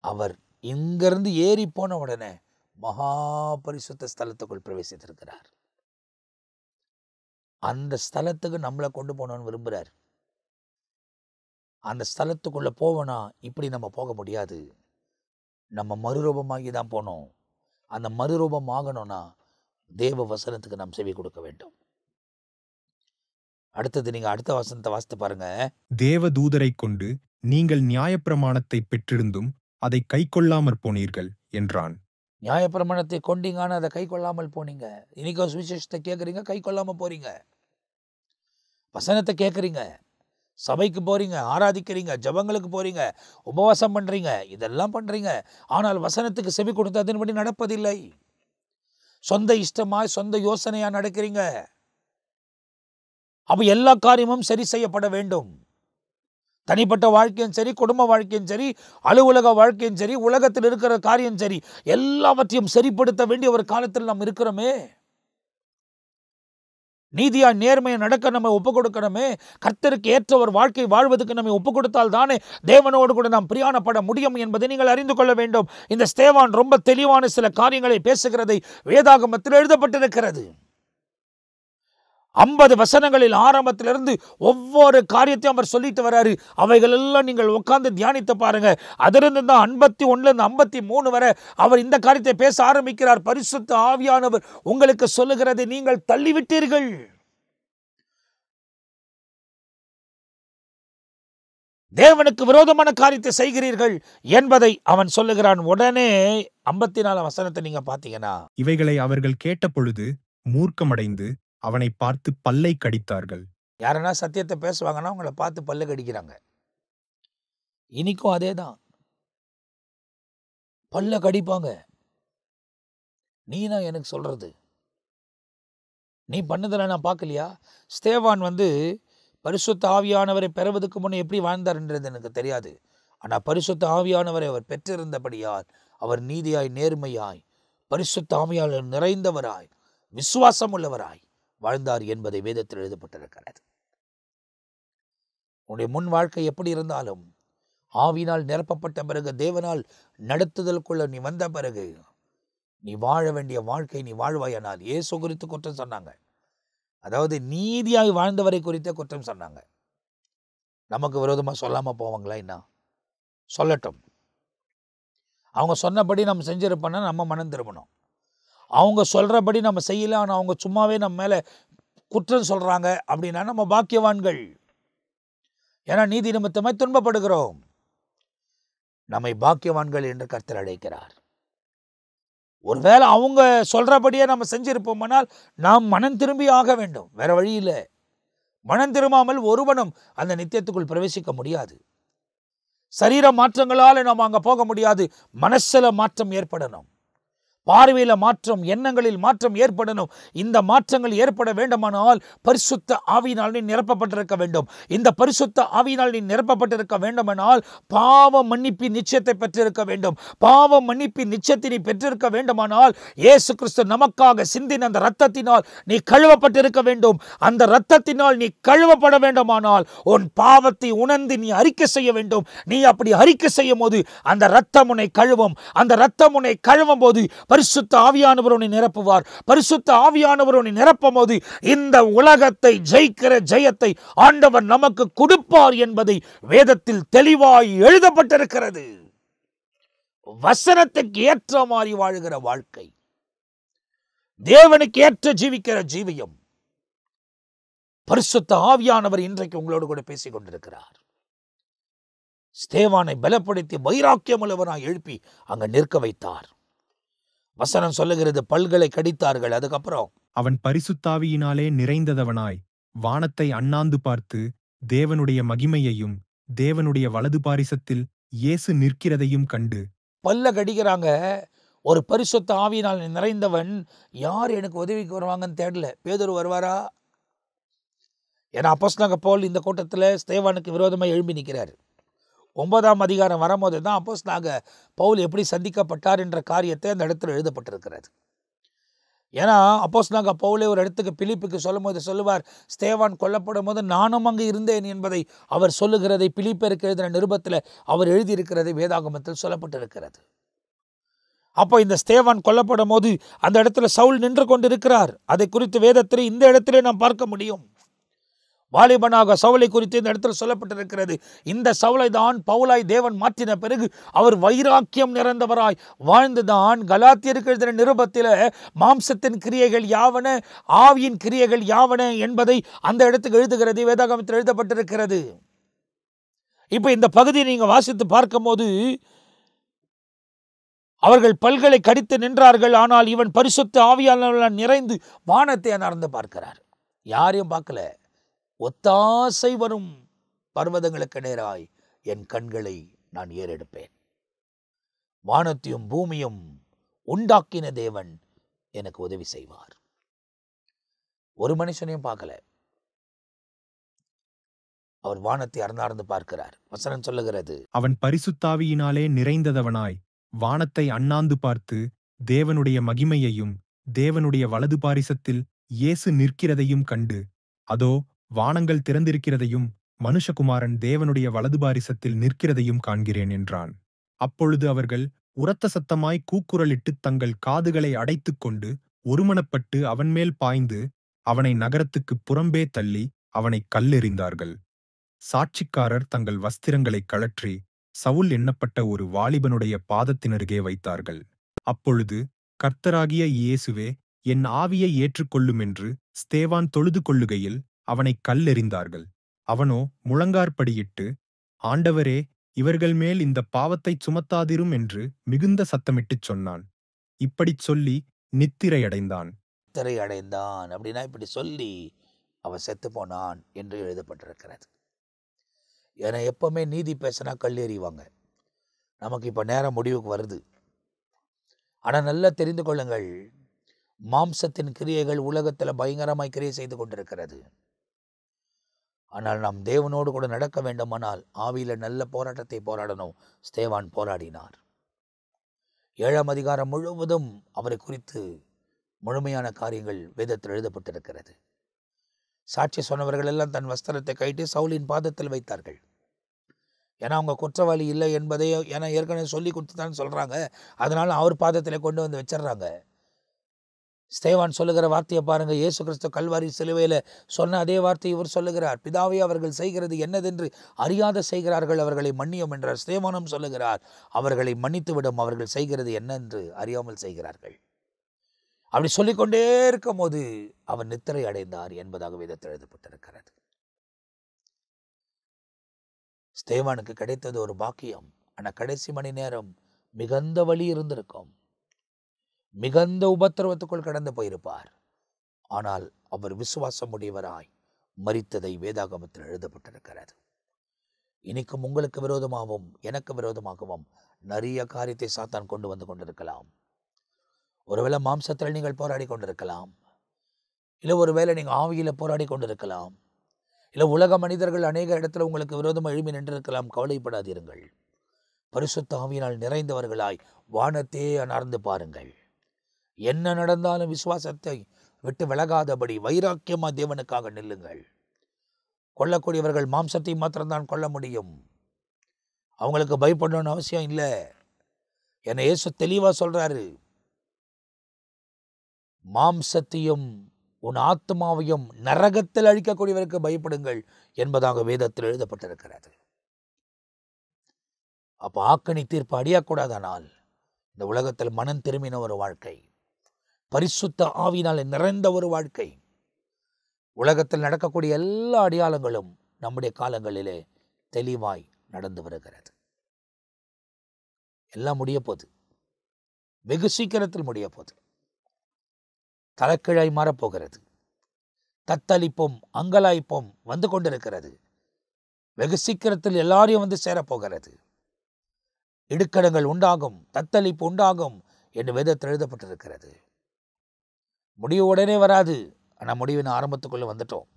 அவர் இங்கிருந்து ஏறி போன உடனே மகா பரிசுத்த ஸ்தலத்துக்குள் பிரவேசித்திருக்கிறார். அந்த ஸ்தலத்துக்கு நம்மளை கொண்டு போனோன்னு விரும்புகிறார். அந்த ஸ்தலத்துக்குள்ள போவனா இப்படி நம்ம போக முடியாது. நம்ம மறுரூபமாகி தான் போனோம். அந்த மறுரூபம் ஆகணும்னா தேவ வசனத்துக்கு நாம் செவி கொடுக்க வேண்டும். அடுத்தது நீங்க அடுத்த வசனத்தை வாசித்து பாருங்க. தேவ தூதரை கொண்டு நீங்கள் நியாயப்பிரமாணத்தை பெற்றிருந்தும் அதை கைக்கொள்ளாமற் போனீர்கள் என்றான். நியாயப்பிரமாணத்தை கொண்டீங்கன்னு அதை கை கொள்ளாமல் போனீங்க. இன்னைக்கு சுவிசேஷத்தை கேட்குறீங்க, கை கொள்ளாமல் போறீங்க. வசனத்தை கேட்குறீங்க, சபைக்கு போறீங்க, ஆராதிக்கிறீங்க, ஜபங்களுக்கு போறீங்க, உபவாசம் பண்றீங்க, இதெல்லாம் பண்றீங்க. ஆனால் வசனத்துக்கு செவி கொடுத்து அதன்படி நடப்பதில்லை. சொந்த இஷ்டமாய் சொந்த யோசனையா நடக்கிறீங்க. அப்ப எல்லா காரியமும் சரி செய்யப்பட வேண்டும். தனிப்பட்ட வாழ்க்கையும் சரி, குடும்ப வாழ்க்கையும் சரி, அலுவலக வாழ்க்கையும் சரி, உலகத்தில் இருக்கிற காரியம் சரி, எல்லாவற்றையும் சரிப்படுத்த வேண்டிய ஒரு காலத்தில் நாம் இருக்கிறோமே. நீதியா நேர்மையை நடக்க நம்ம ஒப்பு கொடுக்கணுமே. கர்த்தருக்கு ஏற்ற ஒரு வாழ்க்கை வாழ்வதற்கு நம்ம ஒப்பு கொடுத்தால் தானே தேவனோடு கூட நாம் பிரியாணப்பட முடியும் என்பதை நீங்கள் அறிந்து கொள்ள வேண்டும். இந்த ஸ்தேவான் ரொம்ப தெளிவான சில காரியங்களை பேசுகிறதை வேதாகமத்தில் எழுதப்பட்டிருக்கிறது. 50 வசனங்களில் ஆரம்பத்திலிருந்து ஒவ்வொரு காரியத்தையும் அவர் சொல்லிட்டு வர்றாரு. அவைகள் எல்லாம் நீங்கள் உட்கார்ந்து தியானித்து பாருங்க. அதிலிருந்து தான் 51 53 வரை அவர் இந்த காரியத்தை பேச ஆரம்பிக்கிறார். பரிசுத்த ஆவியானவர் உங்களுக்கு சொல்லுகிறதை நீங்கள் தள்ளிவிட்டீர்கள். தேவனுக்கு விரோதமான காரியத்தை செய்கிறீர்கள் என்பதை அவன் சொல்லுகிறான். உடனே 54 வசனத்தை நீங்க பாத்தீங்கன்னா, இவைகளை அவர்கள் கேட்ட பொழுது மூர்க்கமடைந்து அவனை பார்த்து பல்லை கடித்தார்கள். யாரனா சத்தியத்தை பேசுவாங்கன்னா அவங்கள பார்த்து பல்லு கடிக்கிறாங்க. இன்னைக்கும் அதே தான். பல்ல கடிப்பாங்க. நீனா எனக்கு சொல்றது, நீ பண்ணதில் நான் பார்க்கலையா? ஸ்தேவான் பரிசுத்த ஆவியானவரை பெறுவதற்கு முன்னே எப்படி வாழ்ந்தார்ன்றது எனக்கு தெரியாது. ஆனால் பரிசுத்த ஆவியானவரை அவர் பெற்றிருந்தபடியால் அவர் நீதியாய், நேர்மையாய், பரிசுத்த ஆவியாளர் நிறைந்தவராய், விசுவாசம் உள்ளவராய் வாழ்ந்தார் என்பதை வேதத்தில் எழுதப்பட்டிருக்கிறது. உன்னுடைய முன் வாழ்க்கை எப்படி இருந்தாலும் ஆவியினால் நிரப்பப்பட்ட பிறகு, தேவனால் நடத்துதலுக்குள்ள நீ வந்த பிறகு, நீ வாழ வேண்டிய வாழ்க்கை நீ வாழ்வாயானால். இயேசு குறித்து குற்றம் சொன்னாங்க. அதாவது நீதியாய் வாழ்ந்தவரை குறித்தே குற்றம் சொன்னாங்க. நமக்கு விரோதமாக சொல்லாமல் போவாங்களா? என்ன சொல்லட்டும். அவங்க சொன்னபடி நம்ம செஞ்சிருப்போம்னா நம்ம மனம் திரும்பணும். அவங்க சொல்கிறபடி நம்ம செய்யல, ஆனால் அவங்க சும்மாவே நம்ம மேலே குற்றம் சொல்கிறாங்க அப்படின்னா நம்ம பாக்கியவான்கள். ஏன்னா நீதி நிமித்தமாய் துன்பப்படுகிறோம். நம்மை பாக்கியவான்கள் என்று கர்த்தர் அழைக்கிறார். ஒருவேளை அவங்க சொல்றபடியே நம்ம செஞ்சிருப்போம்னால் நாம் மனம் திரும்பி ஆக வேண்டும். வேற வழி இல்லை. மனம் திரும்பாமல் ஒருவனும் அந்த நித்தியத்துக்குள் பிரவேசிக்க முடியாது. சரீர மாற்றங்களால் நாம் அங்க போக முடியாது. மனசுல மாற்றம் ஏற்படணும், பார்வையில மாற்றம், எண்ணங்களில் மாற்றம் ஏற்படணும். இந்த மாற்றங்கள் ஏற்பட வேண்டுமானால் பரிசுத்த ஆவியினால் நீ நிரப்பப்பட்டிருக்க வேண்டும். இந்த பரிசுத்த ஆவியினால் நீ நிரப்பப்பட்டிருக்க வேண்டுமானால் பாவ மன்னிப்பின் நிச்சயத்தை பெற்றிருக்க வேண்டும். பாவ மன்னிப்பின் நிச்சயத்தை நீ பெற்றிருக்க வேண்டுமானால் இயேசு கிறிஸ்து நமக்காக சிந்தின அந்த இரத்தத்தினால் நீ கழுவப்பட்டிருக்க வேண்டும். அந்த இரத்தத்தினால் நீ கழுவப்பட வேண்டுமானால் உன் பாவத்தை உணர்ந்து நீ அறிக்கை செய்ய வேண்டும். நீ அப்படி அறிக்கை செய்யும் போது அந்த இரத்தம் உன்னை கழுவும். அந்த இரத்தம் உன்னை கழுவும் போது பரிசுத்த ஆவியானவர் உன்னை நிரப்புவார். பரிசுத்த ஆவியானவர் உன்னை நிரப்பும் போது இந்த உலகத்தை ஜெயிக்கிற ஜெயத்தை ஆண்டவர் நமக்கு கொடுப்பார் என்பதை வேதத்தில் தெளிவாய் எழுதப்பட்டிருக்கிறது. வசனத்துக்கு ஏற்ற மாதிரி வாழுகிற வாழ்க்கை, தேவனுக்கு ஏற்ற ஜீவிக்கிற ஜீவியம். பரிசுத்த ஆவியானவர் இன்றைக்கு உங்களோடு கூட பேசிக் கொண்டிருக்கிறார். ஸ்தேவானை பலப்படுத்தி வைராக்கியம் உள்ளவனாய் எழுப்பி அங்க நிற்க வைத்தார். வசனம் சொல்லுகிறது, பல்களை கடித்தார்கள். அதுக்கப்புறம் அவன் பரிசுத்தாவியினாலே நிறைந்ததவனாய் வானத்தை அண்ணாந்து பார்த்து தேவனுடைய மகிமையையும் தேவனுடைய வலது பாரிசத்தில் இயேசு நிற்கிறதையும் கண்டு. பல்ல கடிக்கிறாங்க. ஒரு பரிசுத்த ஆவியினால் நிறைந்தவன் யார் எனக்கு உதவிக்கு வருவாங்கன்னு தேடல. பேதுரு வருவாரா? ஏன்னா அப்போஸ்தலனாகிய பவுல் இந்த கூட்டத்தில் ஸ்தேவானுக்கு விரோதமாக எழும்பி நிற்கிறார். 9ஆம் அதிகாரம் வரும்போது தான் அப்போஸ்தலனாகிய பவுல் எப்படி சந்திக்கப்பட்டார் என்ற காரியத்தை அந்த இடத்துல எழுதப்பட்டிருக்கிறது. ஏன்னா அப்போஸ்தலனாகிய பவுலே ஒரு இடத்துக்கு பிலிப்புக்கு சொல்லும் போது சொல்லுவார், ஸ்தேவான் கொல்லப்படும் போது நானும் அங்கு இருந்தேன் என்பதை அவர் சொல்லுகிறதை பிலிப்பருக்கு எழுதின நிருபத்தில் அவர் எழுதியிருக்கிறதை வேதாகமத்தில் சொல்லப்பட்டிருக்கிறது. அப்போ இந்த ஸ்தேவான் கொல்லப்படும் போது அந்த இடத்துல சவுல் நின்று கொண்டிருக்கிறார். அதை குறித்து வேதத்தில் இந்த இடத்திலே நாம் பார்க்க முடியும். வாலிபனாக சவுலை குறித்து இந்த இடத்தில் சொல்லப்பட்டிருக்கிறது. இந்த சவுலை தான் பவுலாய் தேவன் மாற்றின பிறகு அவர் வைராக்கியம் நிறைந்தவராய் வாழ்ந்துதான் கலாத்தியருக்கு எழுதின நிருபத்தில் மாம்சத்தின் கிரியைகள் யாவன, ஆவியின் கிரியைகள் யாவன என்பதை அந்த இடத்துக்கு எழுதுகிறது, வேதாகமத்தில் எழுதப்பட்டிருக்கிறது. இப்போ இந்த பகுதியை நீங்க வாசித்து பார்க்கும் போது அவர்கள் பல்களை கடித்து நின்றார்கள். ஆனால் இவன் பரிசுத்த ஆவியானவரால் நிறைந்து வானத்தை அண்ணாந்து பார்க்கிறார். யாரையும் பார்க்கல. ஒத்தாசை வரும் பர்வதங்களுக்கு நேராய் என் கண்களை நான் ஏறெடுப்பேன். வானத்தையும் பூமியும் உண்டாக்கின தேவன் எனக்கு உதவி செய்வார். ஒரு மனுஷனையும் பார்க்கல. அவர் வானத்தை அண்ணாந்து பார்க்கிறார். வசனம் சொல்லுகிறது, அவன் பரிசுத்தாவியினாலே நிறைந்ததவனாய் வானத்தை அண்ணாந்து பார்த்து தேவனுடைய மகிமையையும் தேவனுடைய வலது பாரிசத்தில் இயேசு நிற்கிறதையும் கண்டு, அதோ வானங்கள் திறந்திருக்கிறதையும் மனுஷகுமாரன் தேவனுடைய வலது பாரிசத்தில் நிற்கிறதையும் காண்கிறேன் என்றான். அப்பொழுது அவர்கள் உரத்த சத்தமாய் கூக்குரலிட்டு தங்கள் காதுகளை அடைத்துக் கொண்டு ஒருமனப்பட்டு அவன் மேல் பாய்ந்து அவனை நகரத்துக்குப் புறம்பே தள்ளி அவனை கல்லெறிந்தார்கள். சாட்சிக்காரர் தங்கள் வஸ்திரங்களை கழற்றி சவுல் எண்ணப்பட்ட ஒரு வாலிபனுடைய பாதத்தினருகே வைத்தார்கள். அப்பொழுது, கர்த்தராகிய இயேசுவே, என் ஆவியை ஏற்றுக்கொள்ளும் என்று ஸ்தேவான் தொழுது கொள்ளுகையில் அவனை கல்லெறிந்தார்கள். அவனோ முழங்கார்படியிட்டு, ஆண்டவரே, இவர்கள் மேல் இந்த பாவத்தைச் சுமத்தாதிரும் என்று மிகுந்த சத்தமிட்டுச் சொன்னான். இப்படிச் சொல்லி நித்திரையடைந்தான். திரையடைந்தான் அப்படின்னா இப்படி சொல்லி அவன் செத்து போனான் என்று எழுதப்பட்டிருக்கிறது. ஏன்னா எப்பவுமே நீதி பேசினா கல்லெறிவாங்க. நமக்கு இப்போ நேரம் முடிவுக்கு வருது. ஆனால் நல்லா தெரிந்து கொள்ளுங்கள், மாம்சத்தின் கிரியைகள் உலகத்தில் பயங்கரமாய் கிரியை செய்து கொண்டிருக்கிறது. ஆனால் நாம் தேவனோடு கூட நடக்க வேண்டுமானால் ஆவியில நல்ல போராட்டத்தை போராடணும். ஸ்தேவான் போராடினார். 7ஆம் அதிகாரம் முழுவதும் அவரை குறித்து முழுமையான காரியங்கள் வேதத்தில் எழுதப்பட்டிருக்கிறது. சாட்சி சொன்னவர்கள் எல்லாம் தன் வஸ்திரத்தை கழட்டி சவுலின் பாதத்தில் வைத்தார்கள். ஏன்னா அவங்க குற்றவாளி இல்லை என்பதை ஏன்னா ஏற்கனவே சொல்லி கொடுத்துதான்னு சொல்றாங்க. அதனால அவர் பாதத்தில் கொண்டு வந்து வச்சிடறாங்க. ஸ்தேவான் சொல்லுகிற வார்த்தையை பாருங்க. இயேசு கிறிஸ்து கல்வாரி சிலுவையில் சொன்ன அதே வார்த்தை இவர் சொல்லுகிறார். பிதாவே, அவர்கள் செய்கிறது என்னதென்று அறியாத செய்கிறார்கள், அவர்களை மன்னியும் என்றார். ஸ்தேவானும் சொல்லுகிறார், அவர்களை மன்னித்து விடும், அவர்கள் செய்கிறது என்னென்று அறியாமல் செய்கிறார்கள். அப்படி சொல்லிக்கொண்டே இருக்கும் போது அவர் நித்திரை அடைந்தார் என்பதாக வேதத்தில் எழுதப்பட்டிருக்கிறது. ஸ்தேவானுக்கு கிடைத்தது ஒரு பாக்கியம். ஆனால் கடைசி மணி நேரம் மிகுந்த வலி இருந்திருக்கும். மிகுந்த உபத்திரவத்துக்குள் கடந்து போயிருப்பார். ஆனால் அவர் விசுவாசம் உடையவராய் மரித்ததை வேதாகமத்தில் எழுதப்பட்டிருக்கிறது. இன்னைக்கும் உங்களுக்கு விரோதமாகவும் எனக்கு விரோதமாகவும் நிறைய காரியத்தை சாத்தான் கொண்டு வந்து கொண்டிருக்கலாம். ஒருவேளை மாம்சத்தில் நீங்கள் போராடி கொண்டிருக்கலாம், இல்லை ஒருவேளை நீங்கள் ஆவியில போராடி கொண்டிருக்கலாம், இல்லை உலக மனிதர்கள் அநேக இடத்துல உங்களுக்கு விரோதமாக எழுப்பி நின்றிருக்கலாம். கவலைப்படாதீர்கள். பரிசுத்த ஆவியினால் நிறைந்தவர்களாய் வானத்தே அணர்ந்து பாருங்கள். என்ன நடந்தாலும் விசுவாசத்தை விட்டு விலகாதபடி வைராக்கியமா தேவனுக்காக நில்லுங்கள். கொல்லக்கூடியவர்கள் மாம்சத்தை மாத்திரம்தான் கொல்ல முடியும். அவங்களுக்கு பயப்படணும்னு அவசியம் இல்லை. என்னை இயேசு தெளிவா சொல்றாரு, மாம்சத்தையும் உன் ஆத்மாவையும் நரகத்தில் அழிக்கக்கூடியவருக்கு பயப்படுங்கள் என்பதாக வேதத்தில் எழுதப்பட்டிருக்கிறது. அப்ப ஆக்கணி தீர்ப்பு அடியக்கூடாதனால் இந்த உலகத்தில் மனம் திரும்பின ஒரு வாழ்க்கை, பரிசுத்த ஆவியினால் நிறைந்த ஒரு வாழ்க்கை, உலகத்தில் நடக்கக்கூடிய எல்லா அடையாளங்களும் நம்முடைய காலங்களிலே தெளிவாய் நடந்து வருகிறது. எல்லாம் முடிய போகுது. வெகு சீக்கிரத்தில் முடிய போகுது. தலைக்கிழாய் மாறப்போகிறது. தத்தளிப்பும் அங்கலாய்ப்பும் வந்து கொண்டிருக்கிறது. வெகு சீக்கிரத்தில் எல்லாரையும் வந்து சேரப்போகிறது. இடுக்கடங்கள் உண்டாகும், தத்தளிப்பு உண்டாகும் என்று வேதத்தில் எழுதப்பட்டிருக்கிறது. முடிவு உடனே வராது. ஆனால் முடிவின் ஆரம்பத்துக்குள்ள வந்துட்டோம்.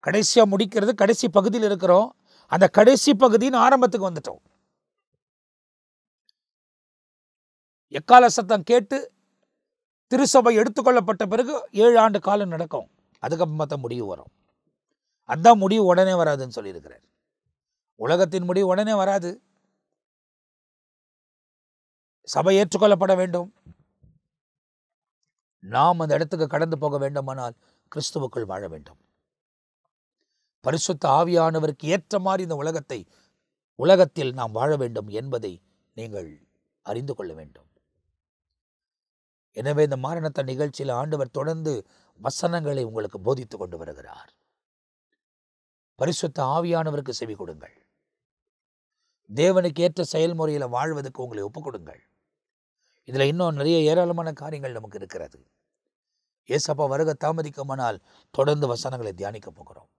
கடைசியா முடிக்கிறது கடைசி பகுதியில் இருக்கிறோம். அந்த கடைசி பகுதியின் ஆரம்பத்துக்கு வந்துட்டோம். எக்கால சத்தம் கேட்டு திருசபை எடுத்துக்கொள்ளப்பட்ட பிறகு 7 ஆண்டு காலம் நடக்கும். அதுக்கப்புறமா தான் முடிவு வரும். அதான் முடிவு உடனே வராதுன்னு சொல்லியிருக்கிறார். உலகத்தின் முடிவு உடனே வராது. சபை ஏற்றுக்கொள்ளப்பட வேண்டும். நாம் அந்த இடத்துக்கு கடந்து போக வேண்டுமானால் கிறிஸ்துவுக்குள் வாழ வேண்டும். பரிசுத்த ஆவியானவருக்கு ஏற்ற மாதிரி இந்த உலகத்தில் நாம் வாழ வேண்டும் என்பதை நீங்கள் அறிந்து கொள்ள வேண்டும். எனவே இந்த மாரணத்த நிகழ்ச்சியில் ஆண்டவர் தொடர்ந்து வசனங்களை உங்களுக்கு போதித்துக் கொண்டு வருகிறார். பரிசுத்த ஆவியானவருக்கு செவி கொடுங்கள். தேவனுக்கு ஏற்ற செயல்முறையில் வாழ்வதற்கு உங்களை ஒப்புக் கொடுங்கள். இதுல இன்னும் நிறைய ஏராளமான காரியங்கள் நமக்கு இருக்கிறது. ஏசப்பா வருக தாமதிக்குமானால் தொடர்ந்து வசனங்களை தியானிக்க போகிறோம்.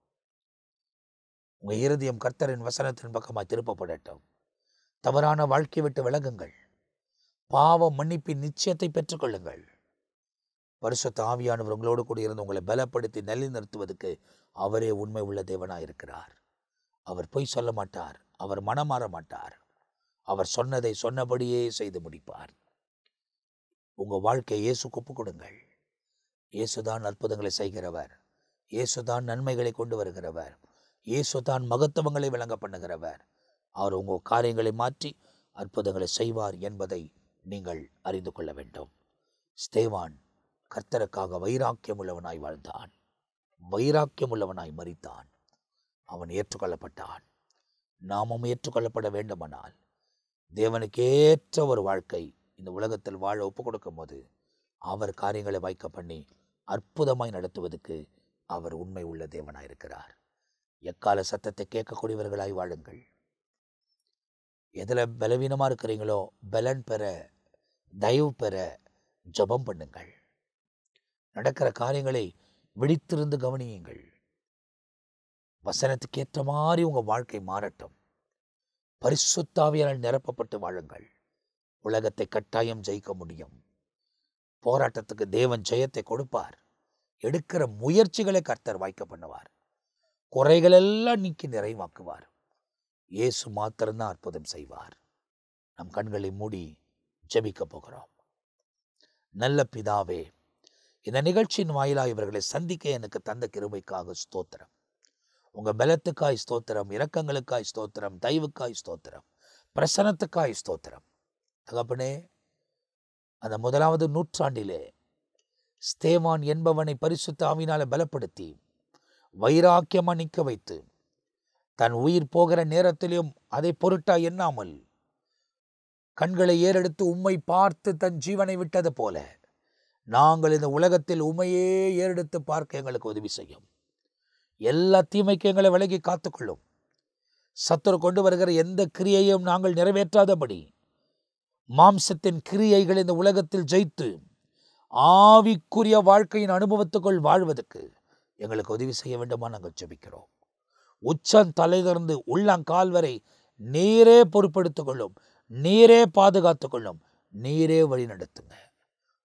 உங்க இருதயம் கர்த்தரின் வசனத்தின் பக்கமாய் திருப்பப்படட்டும். தவறான வாழ்க்கை விட்டு விலகுங்கள். பாவ மன்னிப்பின் நிச்சயத்தை பெற்றுக்கொள்ளுங்கள். பரிசுத்த ஆவியானவர் உங்களோடு கூட இருந்து உங்களை பலப்படுத்தி நிலைநிறுத்துவதற்கு அவரே உண்மை உள்ள தேவனாய் இருக்கிறார். அவர் பொய் சொல்ல மாட்டார். அவர் மனமாற மாட்டார். அவர் சொன்னதை சொன்னபடியே செய்து முடிப்பார். உங்க வாழ்க்கையை இயேசுக்கு ஒப்புக் கொடுங்கள். இயேசுதான் அற்புதங்களை செய்கிறவர். இயேசுதான் நன்மைகளை கொண்டு வருகிறவர். இயேசுதான் மகத்துவங்களை விளங்க பண்ணுகிறவர். அவர் உங்கள் காரியங்களை மாற்றி அற்புதங்களை செய்வார் என்பதை நீங்கள் அறிந்து கொள்ள வேண்டும். ஸ்தேவான் கர்த்தருக்காக வைராக்கியம் உள்ளவனாய் வாழ்ந்தான். வைராக்கியம் உள்ளவனாய் மரித்தான். அவன் ஏற்றுக்கொள்ளப்பட்டான். நாமும் ஏற்றுக்கொள்ளப்பட வேண்டுமானால் தேவனுக்கு ஏற்ற ஒரு வாழ்க்கை இந்த உலகத்தில் வாழ ஒப்புக் கொடுக்கும் போது அவர் காரியங்களை வாய்க்க பண்ணி அற்புதமாய் நடத்துவதற்கு அவர் உண்மை உள்ள தேவனாயிருக்கிறார். எக்கால சத்தத்தை கேட்கக்கூடியவர்களாய் வாழுங்கள். எதில் பலவீனமாக இருக்கிறீங்களோ பலன் பெற, தயவு பெற ஜெபம் பண்ணுங்கள். நடக்கிற காரியங்களை விழித்திருந்து கவனியுங்கள். வசனத்துக்கு ஏற்ற மாதிரி உங்கள் வாழ்க்கை மாறட்டும். பரிசுத்த ஆவியால் நிரப்பப்பட்டு வாழுங்கள். உலகத்தை கட்டாயம் ஜெயிக்க முடியும். போராட்டத்துக்கு தேவன் ஜெயத்தை கொடுப்பார். எடுக்கிற முயற்சிகளை கர்த்தர் வாய்க்க பண்ணுவார். குறைகளெல்லாம் நீக்கி நிறைவாக்குவார். இயேசு மாத்திரம்தான் அற்புதம் செய்வார். நம் கண்களை மூடி ஜெபிக்க போகிறோம். நல்ல பிதாவே, இந்த நிகழ்ச்சியின் வாயிலாக இவர்களை சந்திக்க எனக்கு தந்த கிருபைக்காக ஸ்தோத்திரம். உங்க பலத்துக்காய் ஸ்தோத்திரம், இரக்கங்களுக்காய் ஸ்தோத்திரம், தயவுக்காய் ஸ்தோத்திரம், பிரசனத்துக்காய் ஸ்தோத்திரம். தகப்பனே, அந்த 1வது நூற்றாண்டிலே ஸ்தேவான் என்பவனை பரிசுத்த ஆவியினால பலப்படுத்தி வைராக்கியமா நிற்க வைத்து, தன் உயிர் போகிற நேரத்திலும் அதை பொருட்டா எண்ணாமல் கண்களை ஏறெடுத்து உம்மை பார்த்து தன் ஜீவனை விட்டது போல நாங்கள் இந்த உலகத்தில் உம்மையே ஏறெடுத்து பார்க்க எங்களுக்கு உதவி செய்யும். எல்லா தீமைக்கு எங்களை விலகி காத்துக்கொள்ளும். சத்துரு கொண்டு வருகிற எந்த கிரியையும் நாங்கள் நிறைவேற்றாதபடி மாம்சத்தின் கிரியைகள் இந்த உலகத்தில் ஜெயித்து ஆவிக்குரிய வாழ்க்கையின் அனுபவத்துக்குள் வாழ்வதற்கு எங்களுக்கு உதவி செய்ய வேண்டுமா நாங்கள் ஜெபிக்கிறோம். உச்சம் தலைதிறந்து உள்ளங்கால் வரை நீரே பொறுப்பெடுத்துக் கொள்ளும், நீரே பாதுகாத்துக் கொள்ளும், நீரே வழி நடத்துங்க.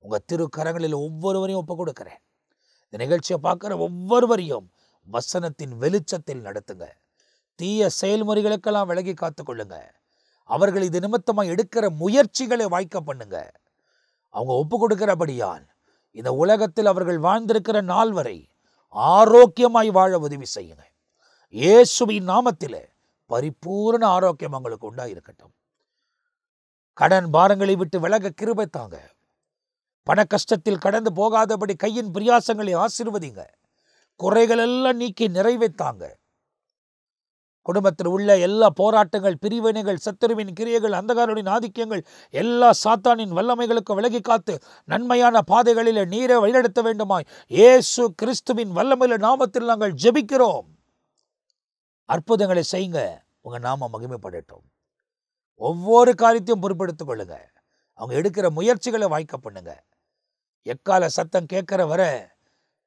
உங்க திருக்கரங்களில் ஒவ்வொருவரையும் ஒப்பு கொடுக்கிறேன். இந்த நிகழ்ச்சியை பார்க்கிற ஒவ்வொருவரையும் வசனத்தின் வெளிச்சத்தில் நடத்துங்க. தீய செயல்முறைகளுக்கெல்லாம் விலகி காத்துக்கொள்ளுங்க. அவர்கள் இது நிமித்தமாக எடுக்கிற முயற்சிகளை வாய்க்க பண்ணுங்க. அவங்க ஒப்பு கொடுக்கிறபடியால் இந்த உலகத்தில் அவர்கள் வாழ்ந்திருக்கிற நாள் வரை ஆரோக்கியமாய் வாழ உதவி செய்யுங்க. இயேசுவின் நாமத்திலே பரிபூர்ண ஆரோக்கியம் அவங்களுக்கு உண்டாயிருக்கட்டும். கடன் பாரங்களை விட்டு விலக கிருபை தாங்க. பண கஷ்டத்தில் கடந்து போகாதபடி கையின் பிரியாசங்களை ஆசீர்வதிங்க. குறைகள் எல்லாம் நீக்கி நிறைவேத்தாங்க. குடும்பத்தில் உள்ள எல்லா போராட்டங்கள், பிரிவினைகள், சத்துருவின் கிரியைகள், அந்தகாரனின் ஆதிக்கங்கள், எல்லா சாத்தானின் வல்லமைகளுக்கு விலகி காத்து நன்மையான பாதைகளில் நீரை வழிநடத்த வேண்டுமாய் இயேசு கிறிஸ்துவின் வல்லமையில நாமத்தில் நாங்கள் ஜெபிக்கிறோம். அற்புதங்களை செய்யுங்க. உங்க நாம மகிமைப்படட்டும். ஒவ்வொரு காரியத்தையும் பொறுப்பெடுத்துக் கொள்ளுங்க. அவங்க எடுக்கிற முயற்சிகளை வாய்க்க பண்ணுங்க. எக்கால சத்தம் கேட்கிற வர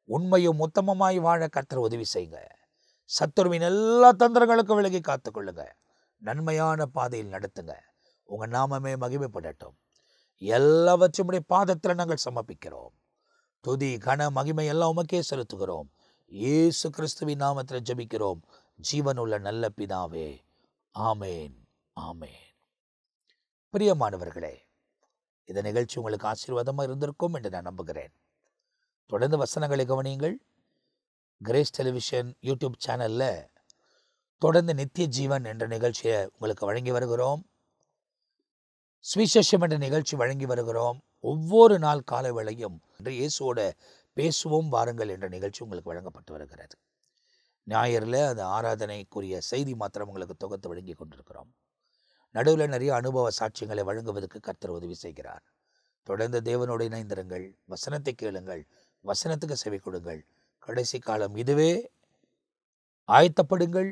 உண்மையும் உத்தமமாய் வாழ கர்த்தர் உதவி செய்யுங்க. சத்துருவின் எல்லா தந்திரங்களுக்கும் விலகி காத்துக்கொள்ளுங்க. நன்மையான பாதையில் நடத்துங்க. உங்க நாமமே மகிமைப்படட்டும். எல்லாவற்றையும் பாதத்தில் நாங்கள் சமர்ப்பிக்கிறோம். துதி கன மகிமை எல்லாம் உமக்கே செலுத்துகிறோம். இயேசு கிறிஸ்துவின் நாமத்தில் ஜெபிக்கிறோம் ஜீவனுள்ள நல்ல பிதாவே. ஆமேன், ஆமேன். பிரியமானவர்களே, இந்த நிகழ்ச்சி உங்களுக்கு ஆசீர்வாதமாக இருந்திருக்கும் என்று நான் நம்புகிறேன். தொடர்ந்து வசனங்களை கவனியுங்கள். கிரேஸ் டெலிவிஷன் யூடியூப் சேனலில் தொடர்ந்து நித்திய ஜீவன் என்ற நிகழ்ச்சியை உங்களுக்கு வழங்கி வருகிறோம். சுவிசேஷம் என்ற நிகழ்ச்சி வழங்கி வருகிறோம். ஒவ்வொரு நாள் காலை வேளையும் இயேசுவோட பேசுவோம் வாருங்கள் என்ற நிகழ்ச்சி உங்களுக்கு வழங்கப்பட்டு வருகிறது. ஞாயிறில் அந்த ஆராதனைக்குரிய செய்தி மாத்திரம் உங்களுக்கு தொகுத்து வழங்கி கொண்டிருக்கிறோம். நடுவில் நிறைய அனுபவ சாட்சியங்களை வழங்குவதற்கு கர்த்தர் உதவி செய்கிறார். தொடர்ந்து தேவனோடு இணைந்திருங்கள். வசனத்தை கேளுங்கள், வசனத்துக்கு செவி கொடுங்கள். கடைசி காலம் இதுவே. ஆயத்தப்படுங்கள்.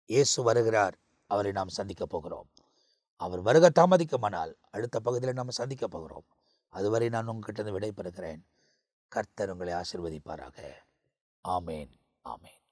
இயேசு வருகிறார். அவரை நாம் சந்திக்க போகிறோம். அவர் வருக தாமதிக்குமானால் அடுத்த பகுதியில் நாம் சந்திக்க போகிறோம். அதுவரை நான் உங்ககிட்ட விடைபெறுகிறேன். கர்த்தர் உங்களை ஆசீர்வதிப்பாராக. ஆமேன், ஆமேன்.